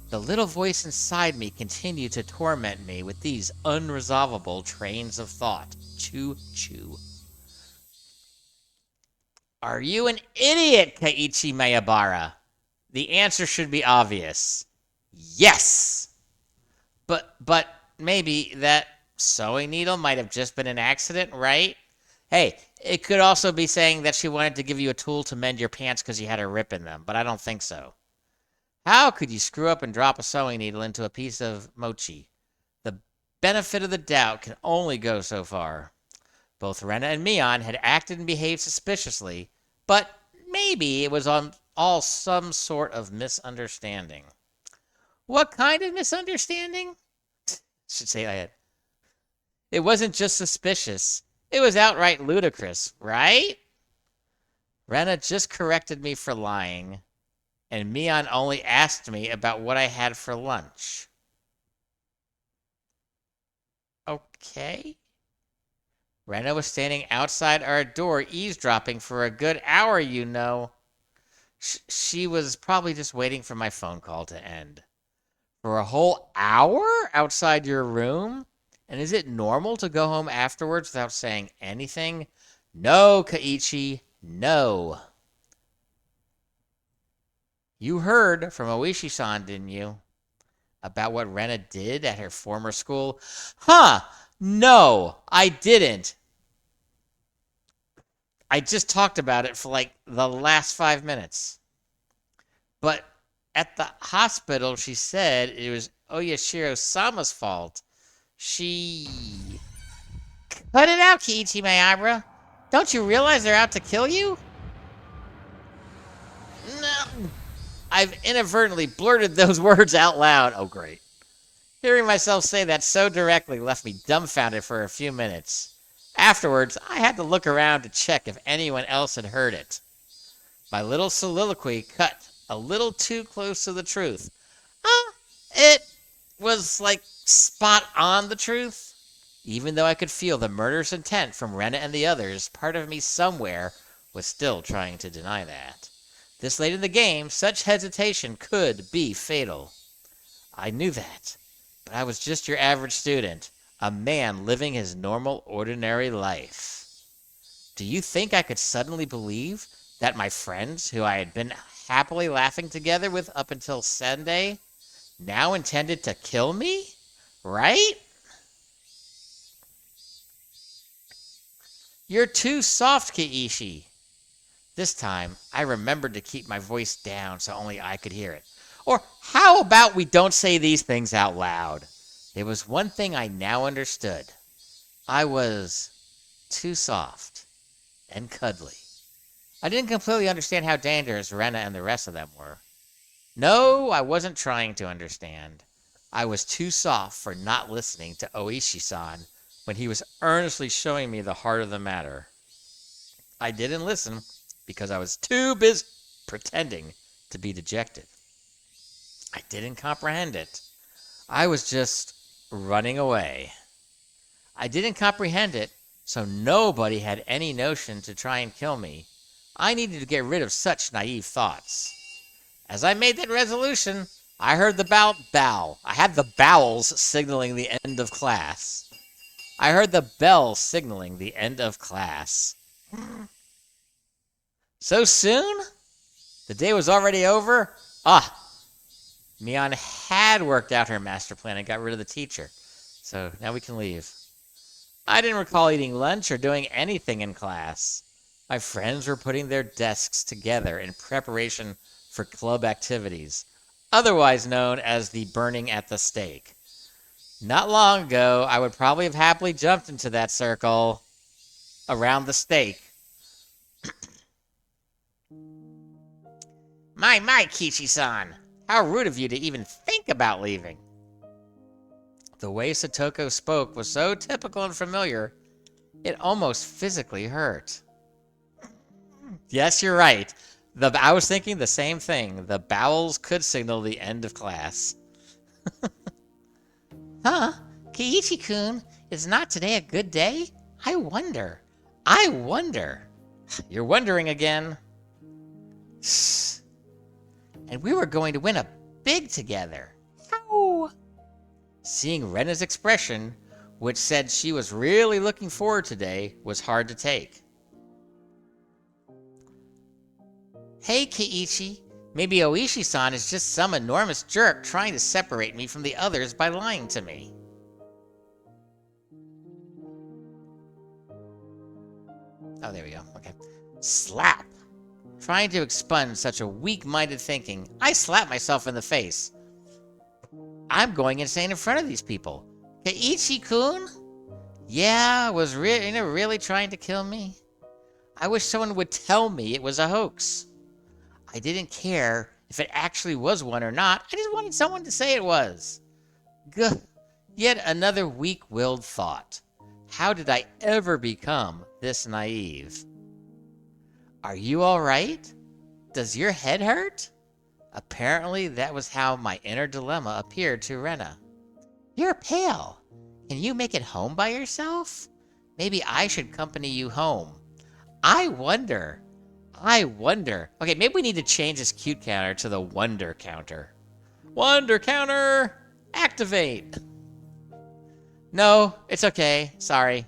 The little voice inside me continued to torment me with these unresolvable trains of thought. Choo choo. Are you an idiot, Keiichi Mayabara? The answer should be obvious. Yes! But maybe that sewing needle might have just been an accident, right? Hey, it could also be saying that she wanted to give you a tool to mend your pants because you had a rip in them, but I don't think so. How could you screw up and drop a sewing needle into a piece of mochi? The benefit of the doubt can only go so far. Both Rena and Mion had acted and behaved suspiciously, but maybe it was all some sort of misunderstanding. What kind of misunderstanding? Should say I had. It wasn't just suspicious. It was outright ludicrous, right? Rena just corrected me for lying, and Mion only asked me about what I had for lunch. Okay. Rena was standing outside our door eavesdropping for a good hour, you know. She was probably just waiting for my phone call to end. For a whole hour outside your room? And is it normal to go home afterwards without saying anything? No, Keiichi, no. You heard from Oishi-san, didn't you? About what Rena did at her former school? Huh, no, I didn't. I just talked about it for like the last 5 minutes. But at the hospital, she said it was Oyashiro-sama's fault. She... Cut it out, Keiichi Mayabra. Don't you realize they're out to kill you? No. I've inadvertently blurted those words out loud. Oh, great. Hearing myself say that so directly left me dumbfounded for a few minutes. Afterwards, I had to look around to check if anyone else had heard it. My little soliloquy cut a little too close to the truth. It was like spot on the truth. Even though I could feel the murderous intent from Rena and the others, part of me somewhere was still trying to deny that. This late in the game, such hesitation could be fatal. I knew that, but I was just your average student, a man living his normal, ordinary life. Do you think I could suddenly believe that my friends, who I had been happily laughing together with up until Sunday, now intended to kill me? Right? You're too soft, Keiichi. This time, I remembered to keep my voice down so only I could hear it. Or how about we don't say these things out loud? There was one thing I now understood. I was too soft and cuddly. I didn't completely understand how dangerous Rena and the rest of them were. No, I wasn't trying to understand. I was too soft for not listening to Oishi-san when he was earnestly showing me the heart of the matter. I didn't listen because I was too busy pretending to be dejected. I didn't comprehend it. I was just running away. I didn't comprehend it, so nobody had any notion to try and kill me. I needed to get rid of such naive thoughts. As I made that resolution, I heard the bell. I had the bowels signaling the end of class. I heard the bell signaling the end of class. So soon? The day was already over? Mion had worked out her master plan and got rid of the teacher. So now we can leave. I didn't recall eating lunch or doing anything in class. My friends were putting their desks together in preparation for club activities, otherwise known as the burning at the stake. Not long ago, I would probably have happily jumped into that circle around the stake. My, Keiichi-san. How rude of you to even think about leaving. The way Satoko spoke was so typical and familiar, it almost physically hurt. Yes, you're right. I was thinking the same thing. The bowels could signal the end of class. Huh? Keiichi-kun, is not today a good day? I wonder. I wonder. You're wondering again. And we were going to win a big together. How? Seeing Rena's expression, which said she was really looking forward today, was hard to take. Hey, Keiichi. Maybe Oishi-san is just some enormous jerk trying to separate me from the others by lying to me. Oh, there we go. Okay. Slap. Trying to expunge such a weak-minded thinking, I slapped myself in the face. I'm going insane in front of these people. Keiichi-kun? Yeah, was really trying to kill me? I wish someone would tell me it was a hoax. I didn't care if it actually was one or not. I just wanted someone to say it was. Gah. Yet another weak-willed thought. How did I ever become this naive? Are you all right? Does your head hurt? Apparently, that was how my inner dilemma appeared to Rena. You're pale. Can you make it home by yourself? Maybe I should accompany you home. I wonder. Okay, maybe we need to change this cute counter to the wonder counter. Wonder counter! Activate! No, it's okay. Sorry.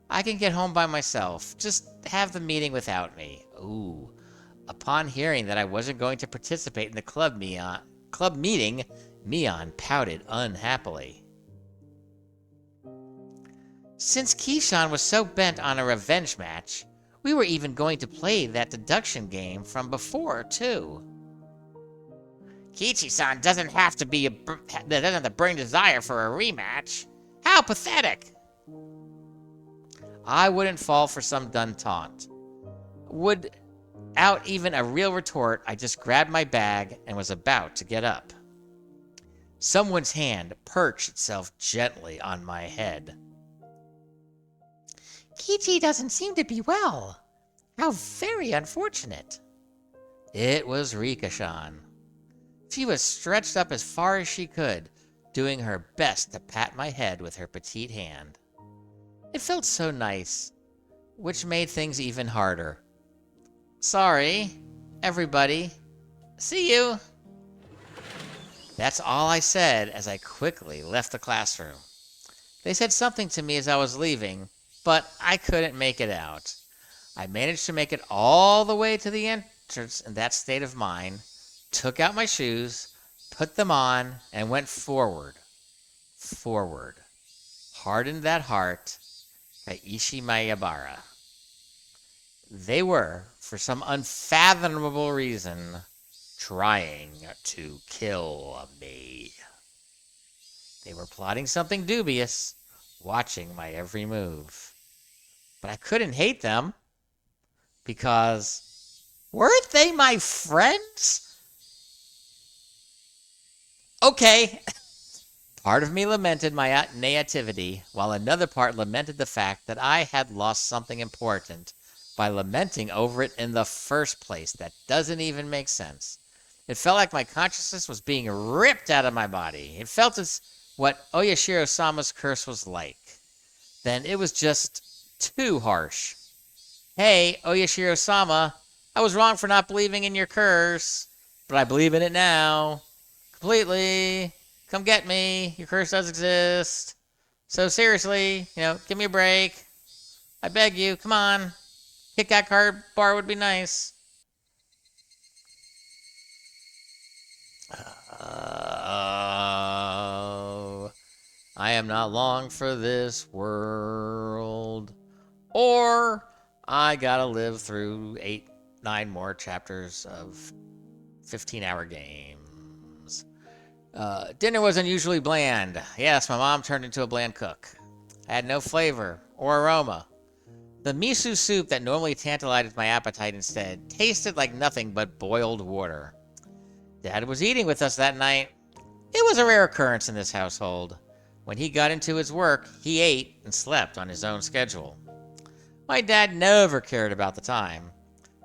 I can get home by myself. Just have the meeting without me. Ooh. Upon hearing that I wasn't going to participate in the club meeting, Mion pouted unhappily. Since Keishan was so bent on a revenge match, we were even going to play that deduction game from before, too. Keiichi-san doesn't have the burning desire for a rematch. How pathetic! I wouldn't fall for some done taunt. Without even a real retort, I just grabbed my bag and was about to get up. Someone's hand perched itself gently on my head. Keiichi doesn't seem to be well. How very unfortunate. It was Rika-san. She was stretched up as far as she could, doing her best to pat my head with her petite hand. It felt so nice, which made things even harder. Sorry, everybody. See you. That's all I said as I quickly left the classroom. They said something to me as I was leaving, but I couldn't make it out. I managed to make it all the way to the entrance in that state of mind, took out my shoes, put them on, and went forward. Hardened that heart, Keiichi Maebara. They were, for some unfathomable reason, trying to kill me. They were plotting something dubious, watching my every move. But I couldn't hate them, because weren't they my friends? Okay. Part of me lamented my naivety, while another part lamented the fact that I had lost something important by lamenting over it in the first place. That doesn't even make sense. It felt like my consciousness was being ripped out of my body. It felt as what Oyashiro-sama's curse was like. Then it was just too harsh. Hey, Oyashiro-sama, I was wrong for not believing in your curse, but I believe in it now. Completely. Come get me. Your curse does exist. So seriously, give me a break. I beg you, come on. Kit Kat card bar would be nice. I am not long for this world. Or I gotta live through 8-9 more chapters of 15-hour games. Dinner was unusually bland. Yes, my mom turned into a bland cook. I had no flavor or aroma. The miso soup that normally tantalized my appetite instead tasted like nothing but boiled water. Dad was eating with us that night. It was a rare occurrence in this household. When he got into his work, he ate and slept on his own schedule. My dad never cared about the time.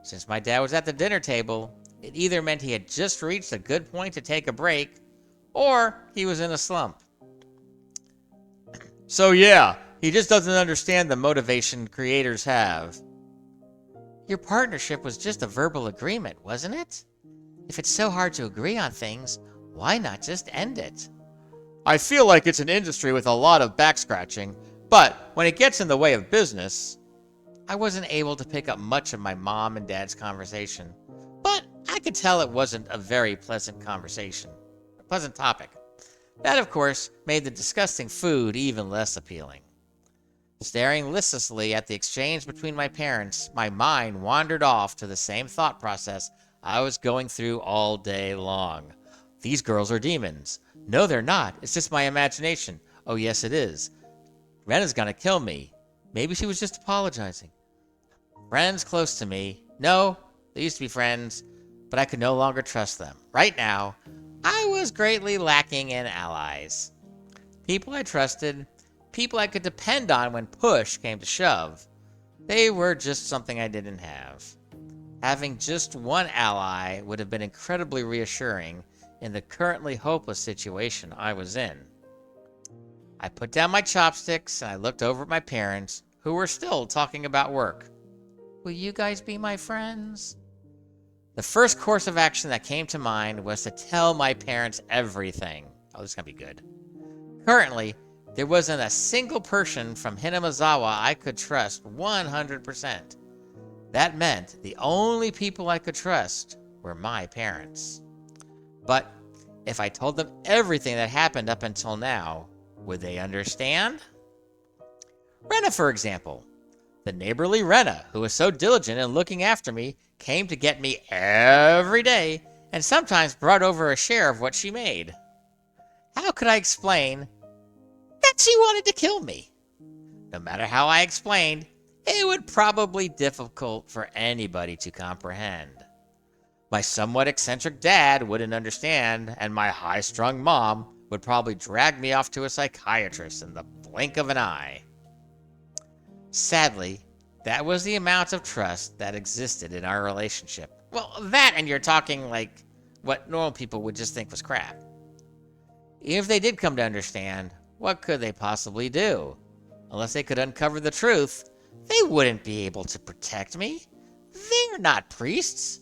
Since my dad was at the dinner table, it either meant he had just reached a good point to take a break, or he was in a slump. So yeah, he just doesn't understand the motivation creators have. Your partnership was just a verbal agreement, wasn't it? If it's so hard to agree on things, why not just end it? I feel like it's an industry with a lot of back scratching, but when it gets in the way of business... I wasn't able to pick up much of my mom and dad's conversation, but I could tell it wasn't a very pleasant conversation, a pleasant topic. That, of course, made the disgusting food even less appealing. Staring listlessly at the exchange between my parents, my mind wandered off to the same thought process I was going through all day long. These girls are demons. No, they're not. It's just my imagination. Oh, yes, it is. Rena's gonna kill me. Maybe she was just apologizing. Friends close to me. No, they used to be friends, but I could no longer trust them. Right now, I was greatly lacking in allies. People I trusted, people I could depend on when push came to shove. They were just something I didn't have. Having just one ally would have been incredibly reassuring in the currently hopeless situation I was in. I put down my chopsticks and I looked over at my parents, who were still talking about work. Will you guys be my friends? The first course of action that came to mind was to tell my parents everything. Oh, this is going to be good. Currently, there wasn't a single person from Hinamazawa I could trust 100%. That meant the only people I could trust were my parents. But if I told them everything that happened up until now, would they understand? Rena, for example. The neighborly Rena, who was so diligent in looking after me, came to get me every day and sometimes brought over a share of what she made. How could I explain that she wanted to kill me? No matter how I explained, it would probably be difficult for anybody to comprehend. My somewhat eccentric dad wouldn't understand, and my high-strung mom would probably drag me off to a psychiatrist in the blink of an eye. Sadly, that was the amount of trust that existed in our relationship. Well, that and you're talking like what normal people would just think was crap. If they did come to understand, what could they possibly do? Unless they could uncover the truth, they wouldn't be able to protect me. They're not priests.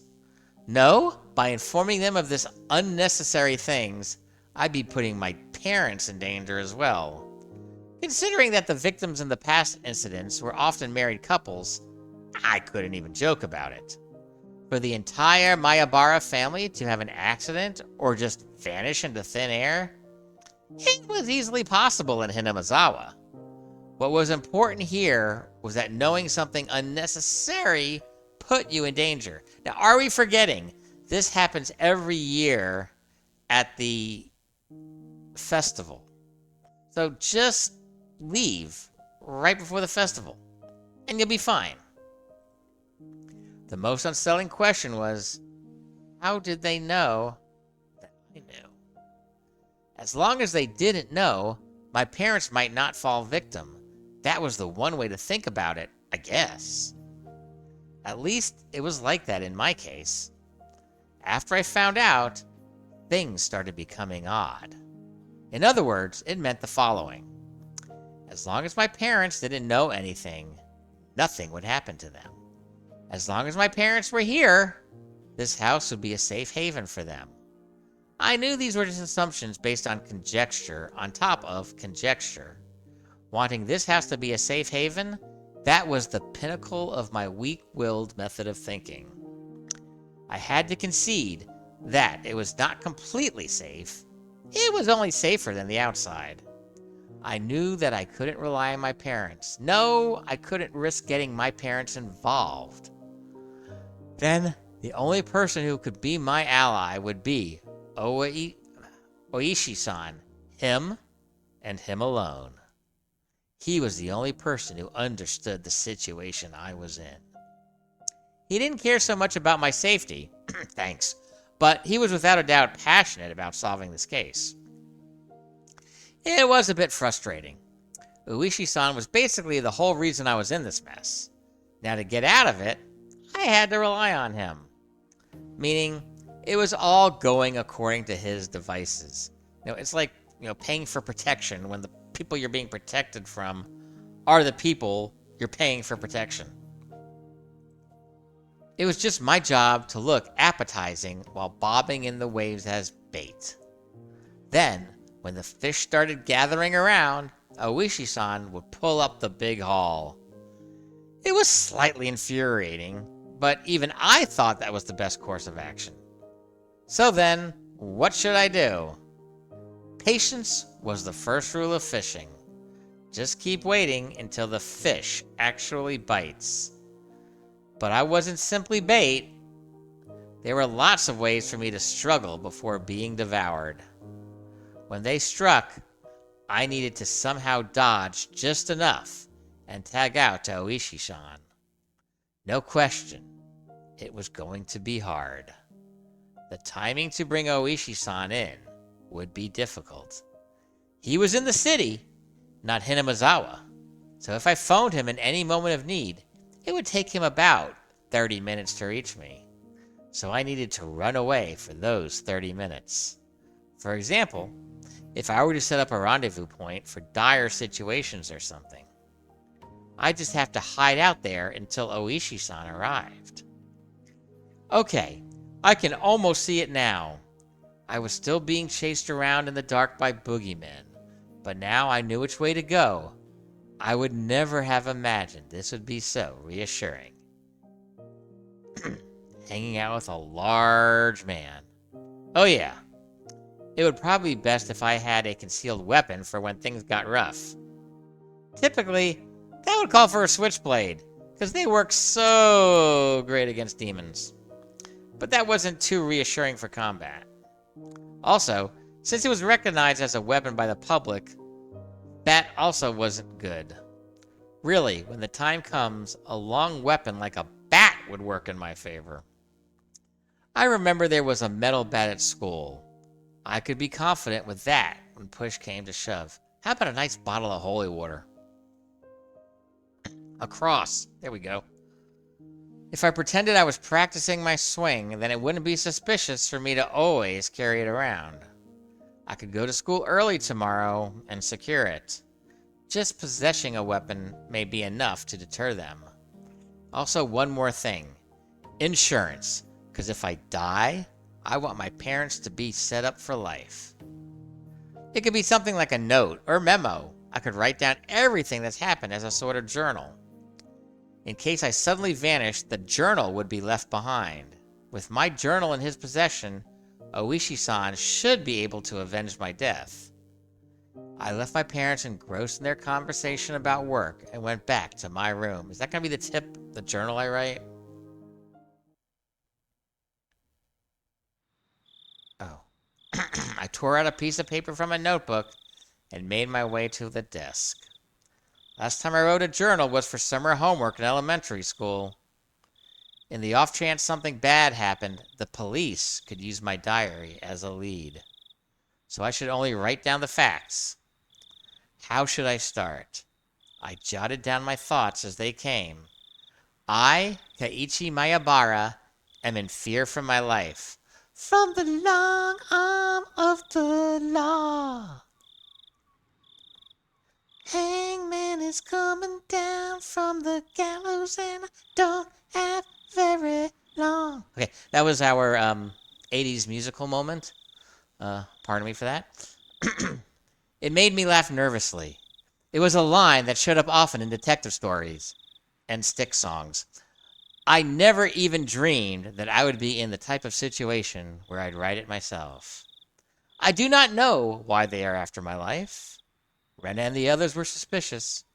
No, by informing them of this unnecessary things, I'd be putting my parents in danger as well. Considering that the victims in the past incidents were often married couples, I couldn't even joke about it. For the entire Mayabara family to have an accident or just vanish into thin air, it was easily possible in Hinamazawa. What was important here was that knowing something unnecessary put you in danger. Now, are we forgetting? This happens every year at the festival. So just leave right before the festival, and you'll be fine. The most unsettling question was, how did they know that I knew? As long as they didn't know, my parents might not fall victim. That was the one way to think about it, I guess. At least it was like that in my case. After I found out, things started becoming odd. In other words, it meant the following. As long as my parents didn't know anything, nothing would happen to them. As long as my parents were here, this house would be a safe haven for them. I knew these were just assumptions based on conjecture on top of conjecture. Wanting this house to be a safe haven, that was the pinnacle of my weak-willed method of thinking. I had to concede that it was not completely safe. It was only safer than the outside. I knew that I couldn't rely on my parents. No, I couldn't risk getting my parents involved. Then, the only person who could be my ally would be Oishi-san, him and him alone. He was the only person who understood the situation I was in. He didn't care so much about my safety, thanks, but he was without a doubt passionate about solving this case. It was a bit frustrating. Uishi-san was basically the whole reason I was in this mess. Now, to get out of it, I had to rely on him. Meaning, it was all going according to his devices. It's like, paying for protection when the people you're being protected from are the people you're paying for protection. It was just my job to look appetizing while bobbing in the waves as bait. Then, when the fish started gathering around, Oishi-san would pull up the big haul. It was slightly infuriating, but even I thought that was the best course of action. So then, what should I do? Patience was the first rule of fishing. Just keep waiting until the fish actually bites. But I wasn't simply bait. There were lots of ways for me to struggle before being devoured. When they struck, I needed to somehow dodge just enough and tag out to Oishi-san. No question, it was going to be hard. The timing to bring Oishi-san in would be difficult. He was in the city, not Hinamizawa, so if I phoned him in any moment of need, it would take him about 30 minutes to reach me. So I needed to run away for those 30 minutes. For example, if I were to set up a rendezvous point for dire situations or something, I'd just have to hide out there until Oishi-san arrived. Okay, I can almost see it now. I was still being chased around in the dark by boogeymen, but now I knew which way to go. I would never have imagined this would be so reassuring. Hanging out with a large man. Oh yeah, it would probably be best if I had a concealed weapon for when things got rough. Typically, that would call for a switchblade, because they work so great against demons. But that wasn't too reassuring for combat. Also, since it was recognized as a weapon by the public, that also wasn't good. Really, when the time comes, a long weapon like a bat would work in my favor. I remember there was a metal bat at school. I could be confident with that when push came to shove. How about a nice bottle of holy water? A cross. There we go. If I pretended I was practicing my swing, then it wouldn't be suspicious for me to always carry it around. I could go to school early tomorrow and secure it. Just possessing a weapon may be enough to deter them. Also, one more thing. Insurance. Because if I die, I want my parents to be set up for life. It could be something like a note or memo. I could write down everything that's happened as a sort of journal. In case I suddenly vanished, the journal would be left behind. With my journal in his possession, Oishi-san should be able to avenge my death. I left my parents engrossed in their conversation about work and went back to my room. Is that going to be the tip, the journal I write? Oh. I tore out a piece of paper from a notebook and made my way to the desk. Last time I wrote a journal was for summer homework in elementary school. In the off chance something bad happened, the police could use my diary as a lead. So I should only write down the facts. How should I start? I jotted down my thoughts as they came. I, Keiichi Mayabara, am in fear for my life. From the long arm of the law. Hangman is coming down from the gallows and I don't have very long. Okay, that was our 80s musical moment. Pardon me for that. It made me laugh nervously. It was a line that showed up often in detective stories and stick songs. I never even dreamed that I would be in the type of situation where I'd write it myself. I do not know why they are after my life. Ren and the others were suspicious,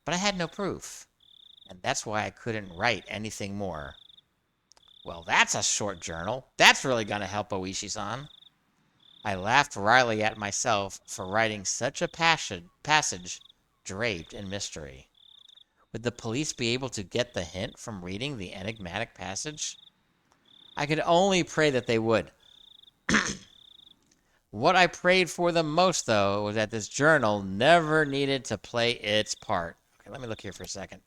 but I had no proof, and that's why I couldn't write anything more. Well, that's a short journal. That's really going to help Oishi-san. I laughed wryly at myself for writing such a passage draped in mystery. Would the police be able to get the hint from reading the enigmatic passage? I could only pray that they would. What I prayed for the most, though, was that this journal never needed to play its part. Okay, let me look here for a second.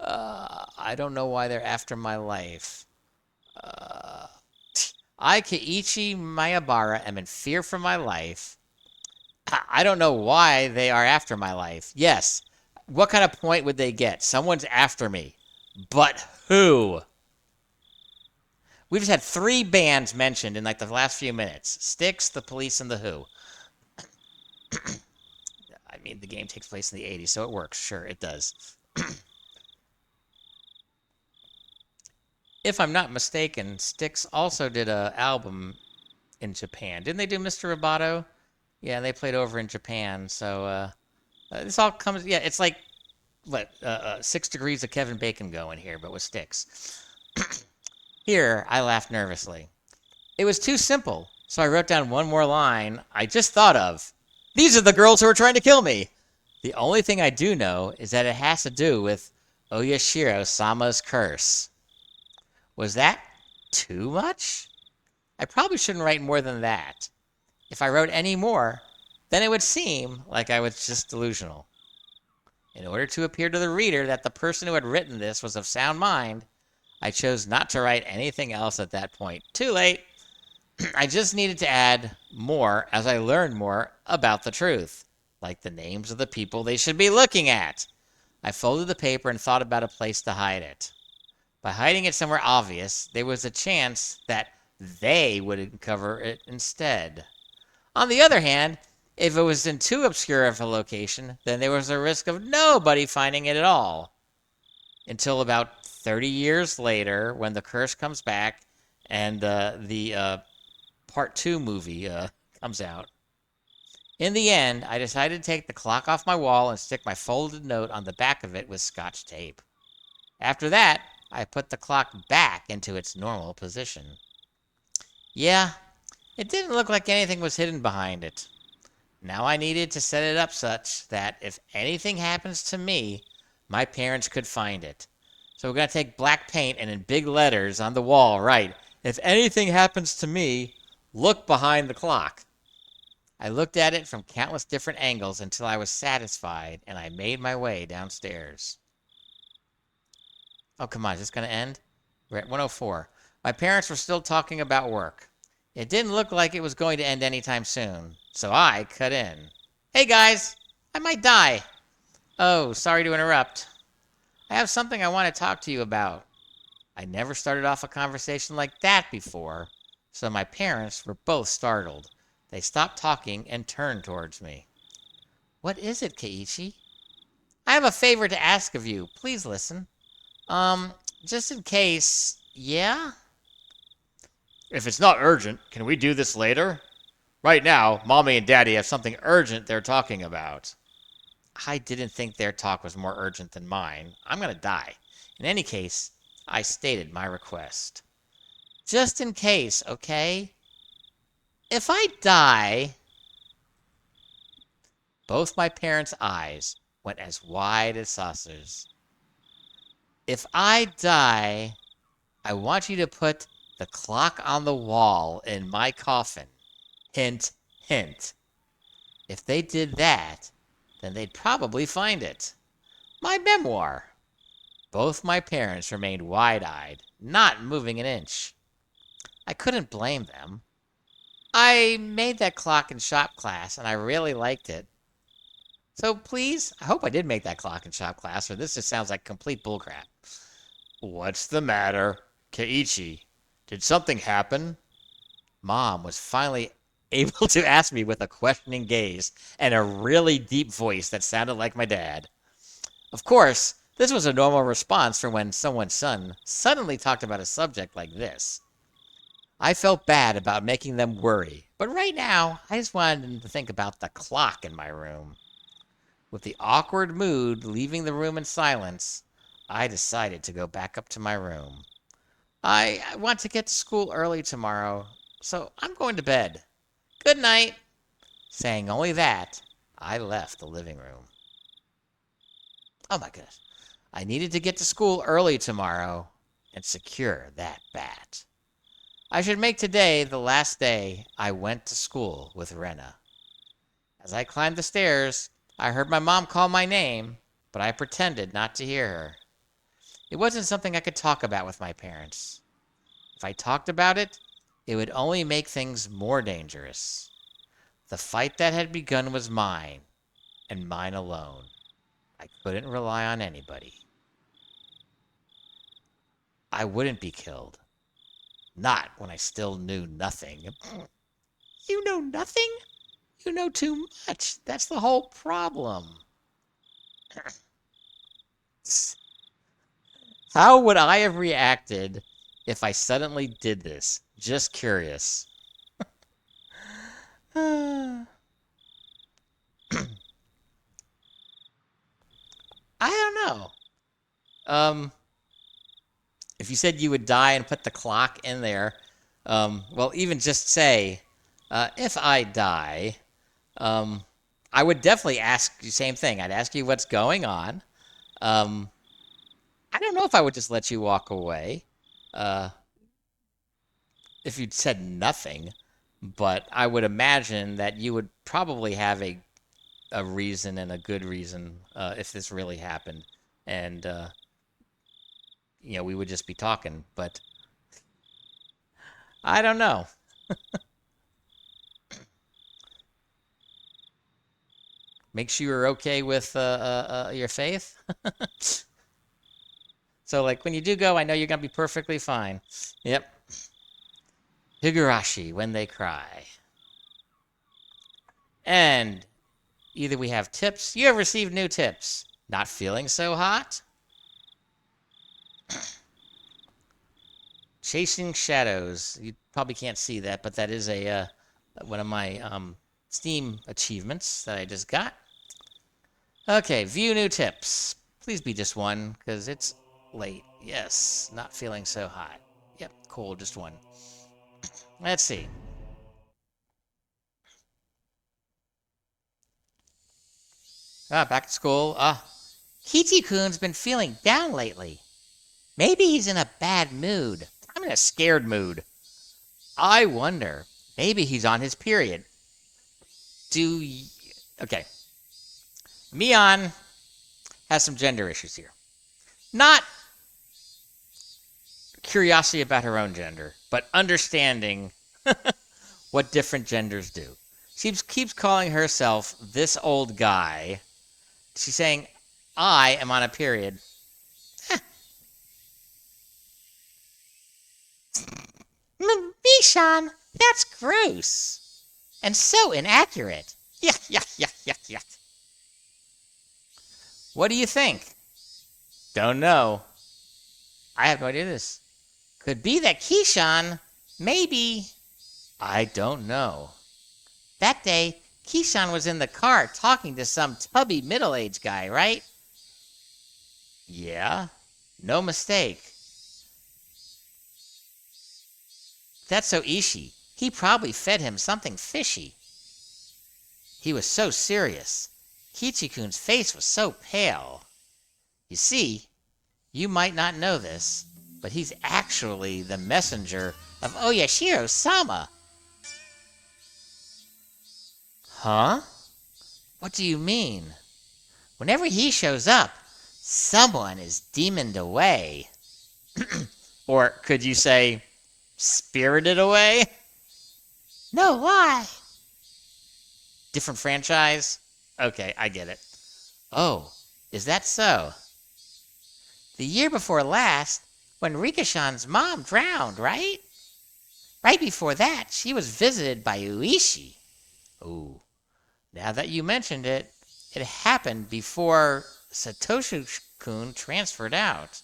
I don't know why they're after my life. Uh, I, Keiichi Mayabara, am in fear for my life. I don't know why they are after my life. Yes. What kind of point would they get? Someone's after me. But who? We just had 3 bands mentioned in like the last few minutes. Styx, The Police, and The Who. I mean, the game takes place in the 80s, so it works. Sure, it does. If I'm not mistaken, Styx also did an album in Japan. Didn't they do Mr. Roboto? Yeah, they played over in Japan. So this all comes. Yeah, it's like what 6 degrees of Kevin Bacon going here, but with Styx. Here, I laughed nervously. It was too simple, so I wrote down one more line I just thought of. These are the girls who are trying to kill me. The only thing I do know is that it has to do with Oyashiro Sama's curse. Was that too much? I probably shouldn't write more than that. If I wrote any more, then it would seem like I was just delusional. In order to appear to the reader that the person who had written this was of sound mind, I chose not to write anything else at that point. Too late. I just needed to add more as I learned more about the truth, like the names of the people they should be looking at. I folded the paper and thought about a place to hide it. By hiding it somewhere obvious, there was a chance that they would uncover it instead. On the other hand, if it was in too obscure of a location, then there was a risk of nobody finding it at all. Until about 30 years later, when the curse comes back and the Part 2 movie comes out. In the end, I decided to take the clock off my wall and stick my folded note on the back of it with Scotch tape. After that, I put the clock back into its normal position. Yeah, it didn't look like anything was hidden behind it. Now I needed to set it up such that if anything happens to me, my parents could find it. So we're going to take black paint and in big letters on the wall write, if anything happens to me, look behind the clock. I looked at it from countless different angles until I was satisfied, and I made my way downstairs. Oh, come on, is this going to end? We're at 104. My parents were still talking about work. It didn't look like it was going to end anytime soon, so I cut in. Hey guys, I might die. Oh, sorry to interrupt. I have something I want to talk to you about. I never started off a conversation like that before, so my parents were both startled. They stopped talking and turned towards me. What is it, Keiichi? I have a favor to ask of you. Please listen. Just in case, yeah? If it's not urgent, can we do this later? Right now, Mommy and Daddy have something urgent they're talking about. I didn't think their talk was more urgent than mine. I'm gonna die. In any case, I stated my request. Just in case, okay? If I die... Both my parents' eyes went as wide as saucers. If I die, I want you to put the clock on the wall in my coffin. Hint, hint. If they did that, then they'd probably find it. My memoir. Both my parents remained wide-eyed, not moving an inch. I couldn't blame them. I made that clock in shop class, and I really liked it. So please, I hope I did make that clock in shop class, or this just sounds like complete bullcrap. What's the matter? Keiichi, did something happen? Mom was finally able to ask me with a questioning gaze and a really deep voice that sounded like my dad. Of course, this was a normal response for when someone's son suddenly talked about a subject like this. I felt bad about making them worry, but right now, I just wanted them to think about the clock in my room. With the awkward mood leaving the room in silence, I decided to go back up to my room. I want to get to school early tomorrow, so I'm going to bed. Good night. Saying only that, I left the living room. Oh my goodness. I needed to get to school early tomorrow and secure that bat. I should make today the last day I went to school with Rena. As I climbed the stairs, I heard my mom call my name, but I pretended not to hear her. It wasn't something I could talk about with my parents. If I talked about it, it would only make things more dangerous. The fight that had begun was mine, and mine alone. I couldn't rely on anybody. I wouldn't be killed. Not when I still knew nothing. You know nothing? You know too much. That's the whole problem. How would I have reacted if I suddenly did this? Just curious. I don't know. Um, if you said you would die and put the clock in there, well, even just say, if I die, um, I would definitely ask the same thing. I'd ask you what's going on. Um, I don't know if I would just let you walk away. Uh, if you'd said nothing, but I would imagine that you would probably have a reason and a good reason if this really happened, and we would just be talking. But I don't know. Make sure you're okay with your faith. So like when you do go, I know you're gonna be perfectly fine. Yep. Higurashi when they cry. And either we have tips. You have received new tips. Not feeling so hot? Chasing Shadows. You probably can't see that, but that is a one of my Steam achievements that I just got. Okay, view new tips. Please be just one, because it's late. Yes, not feeling so hot. Yep, cool, just one. Let's see. Back to school. Keiichi-kun's been feeling down lately. Maybe he's in a bad mood. I'm in a scared mood. I wonder. Maybe he's on his period. Okay. Mion has some gender issues here. Not curiosity about her own gender, but understanding what different genders do. She keeps calling herself this old guy. She's saying, I am on a period. Mishan, that's gross. And so inaccurate. Yuck, yuck, yuck, yuck, yuck. What do you think? Don't know. I have no idea this. Could be that Keishan, maybe. I don't know. That day, Keishan was in the car talking to some tubby middle-aged guy, right? Yeah, no mistake. That's so Ishii. He probably fed him something fishy. He was so serious. Keiichi-kun's face was so pale. You see, you might not know this, but he's actually the messenger of Oyashiro-sama. Huh? What do you mean? Whenever he shows up, someone is demoned away. Or could you say, spirited away? No, why? Different franchise? Okay, I get it. Oh, is that so? The year before last, when Rikishan's mom drowned, right? Right before that, she was visited by Uishi. Oh, now that you mentioned it, it happened before Satoshi-kun transferred out.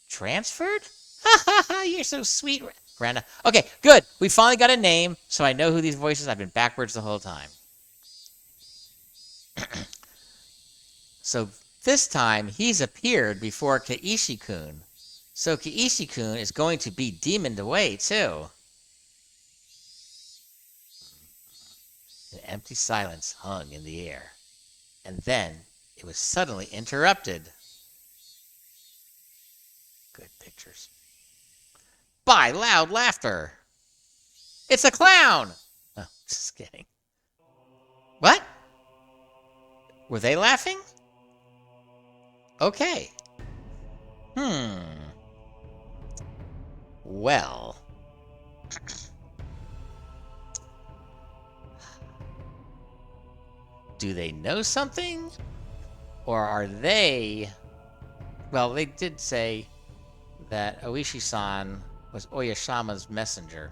Transferred? Ha ha ha, you're so sweet, Rana. Okay, good. We finally got a name, so I know who these voices. I've been backwards the whole time. So this time, he's appeared before Keiichi-kun. So Keiichi-kun is going to be demoned away, too. An empty silence hung in the air. And then it was suddenly interrupted. Good pictures. by loud laughter. It's a clown! Oh, just kidding. What? Were they laughing? Okay. Well. Do they know something? Or are they... Well, they did say that Oishi-san was Oyashama's messenger.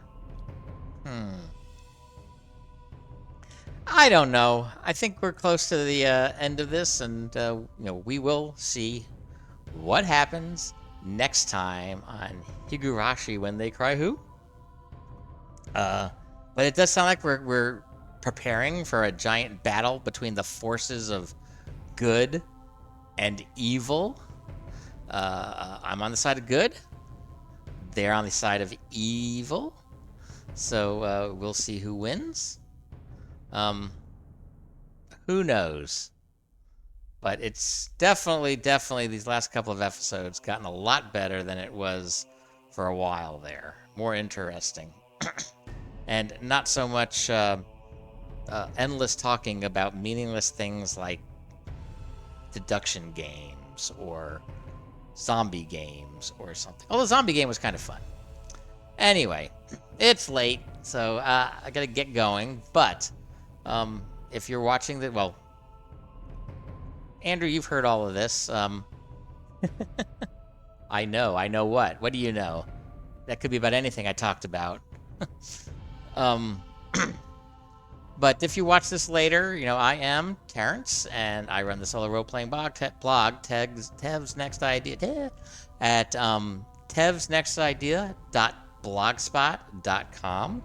I don't know. I think we're close to the end of this, and we will see what happens next time on Higurashi When They Cry Who. But it does sound like we're preparing for a giant battle between the forces of good and evil. I'm on the side of good. They're on the side of evil. So we'll see who wins. Who knows? But it's definitely these last couple of episodes gotten a lot better than it was for a while there. More interesting. And not so much endless talking about meaningless things like deduction games or zombie games or something. Although the zombie game was kind of fun. Anyway, it's late, so I gotta get going. But if you're watching the... Well, Andrew, you've heard all of this. I know what? What do you know? That could be about anything I talked about. But if you watch this later, I am Terrence, and I run the solo role-playing blog, Tev's Next Idea, at tevsnextidea.blogspot.com.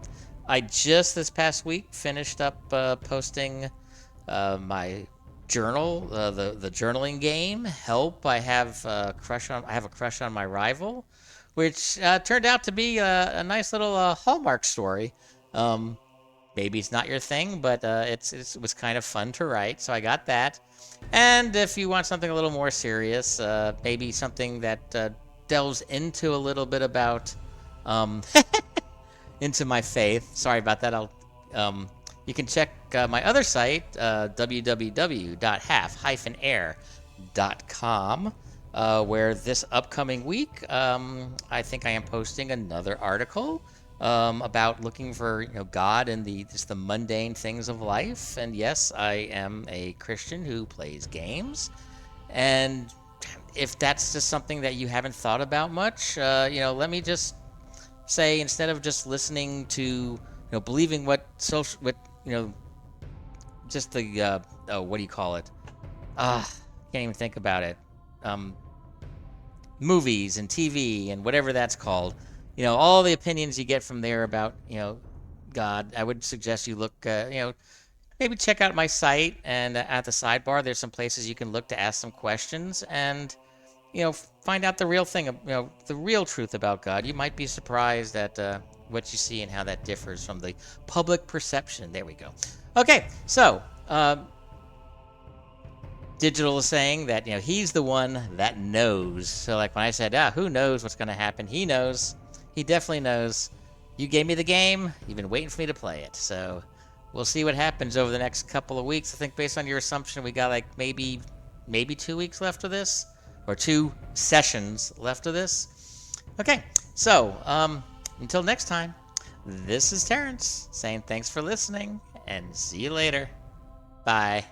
I just this past week finished up posting my journal, the journaling game. Help! I have a crush on my rival, which turned out to be a nice little Hallmark story. Maybe it's not your thing, but it was kind of fun to write, so I got that. And if you want something a little more serious, maybe something that delves into a little bit about into my faith. Sorry about that. You can check my other site, www.half-air.com, where this upcoming week, I think I am posting another article about looking for God and just the mundane things of life. And yes, I am a Christian who plays games. And if that's just something that you haven't thought about much, let me just say, instead of just listening to believing what just the what do you call it? Can't even think about it. Movies and TV and whatever that's called. All the opinions you get from there about God. I would suggest you look maybe check out my site, and at the sidebar there's some places you can look to ask some questions and find out the real thing, the real truth about God. You might be surprised at what you see and how that differs from the public perception. There we go. Okay, so Digital is saying that he's the one that knows. So like when I said, who knows what's going to happen? He knows. He definitely knows. You gave me the game. You've been waiting for me to play it. So we'll see what happens over the next couple of weeks. I think based on your assumption, we got like maybe 2 weeks left of this, or 2 sessions left of this. Okay, so until next time, this is Terrence saying thanks for listening, and see you later. Bye.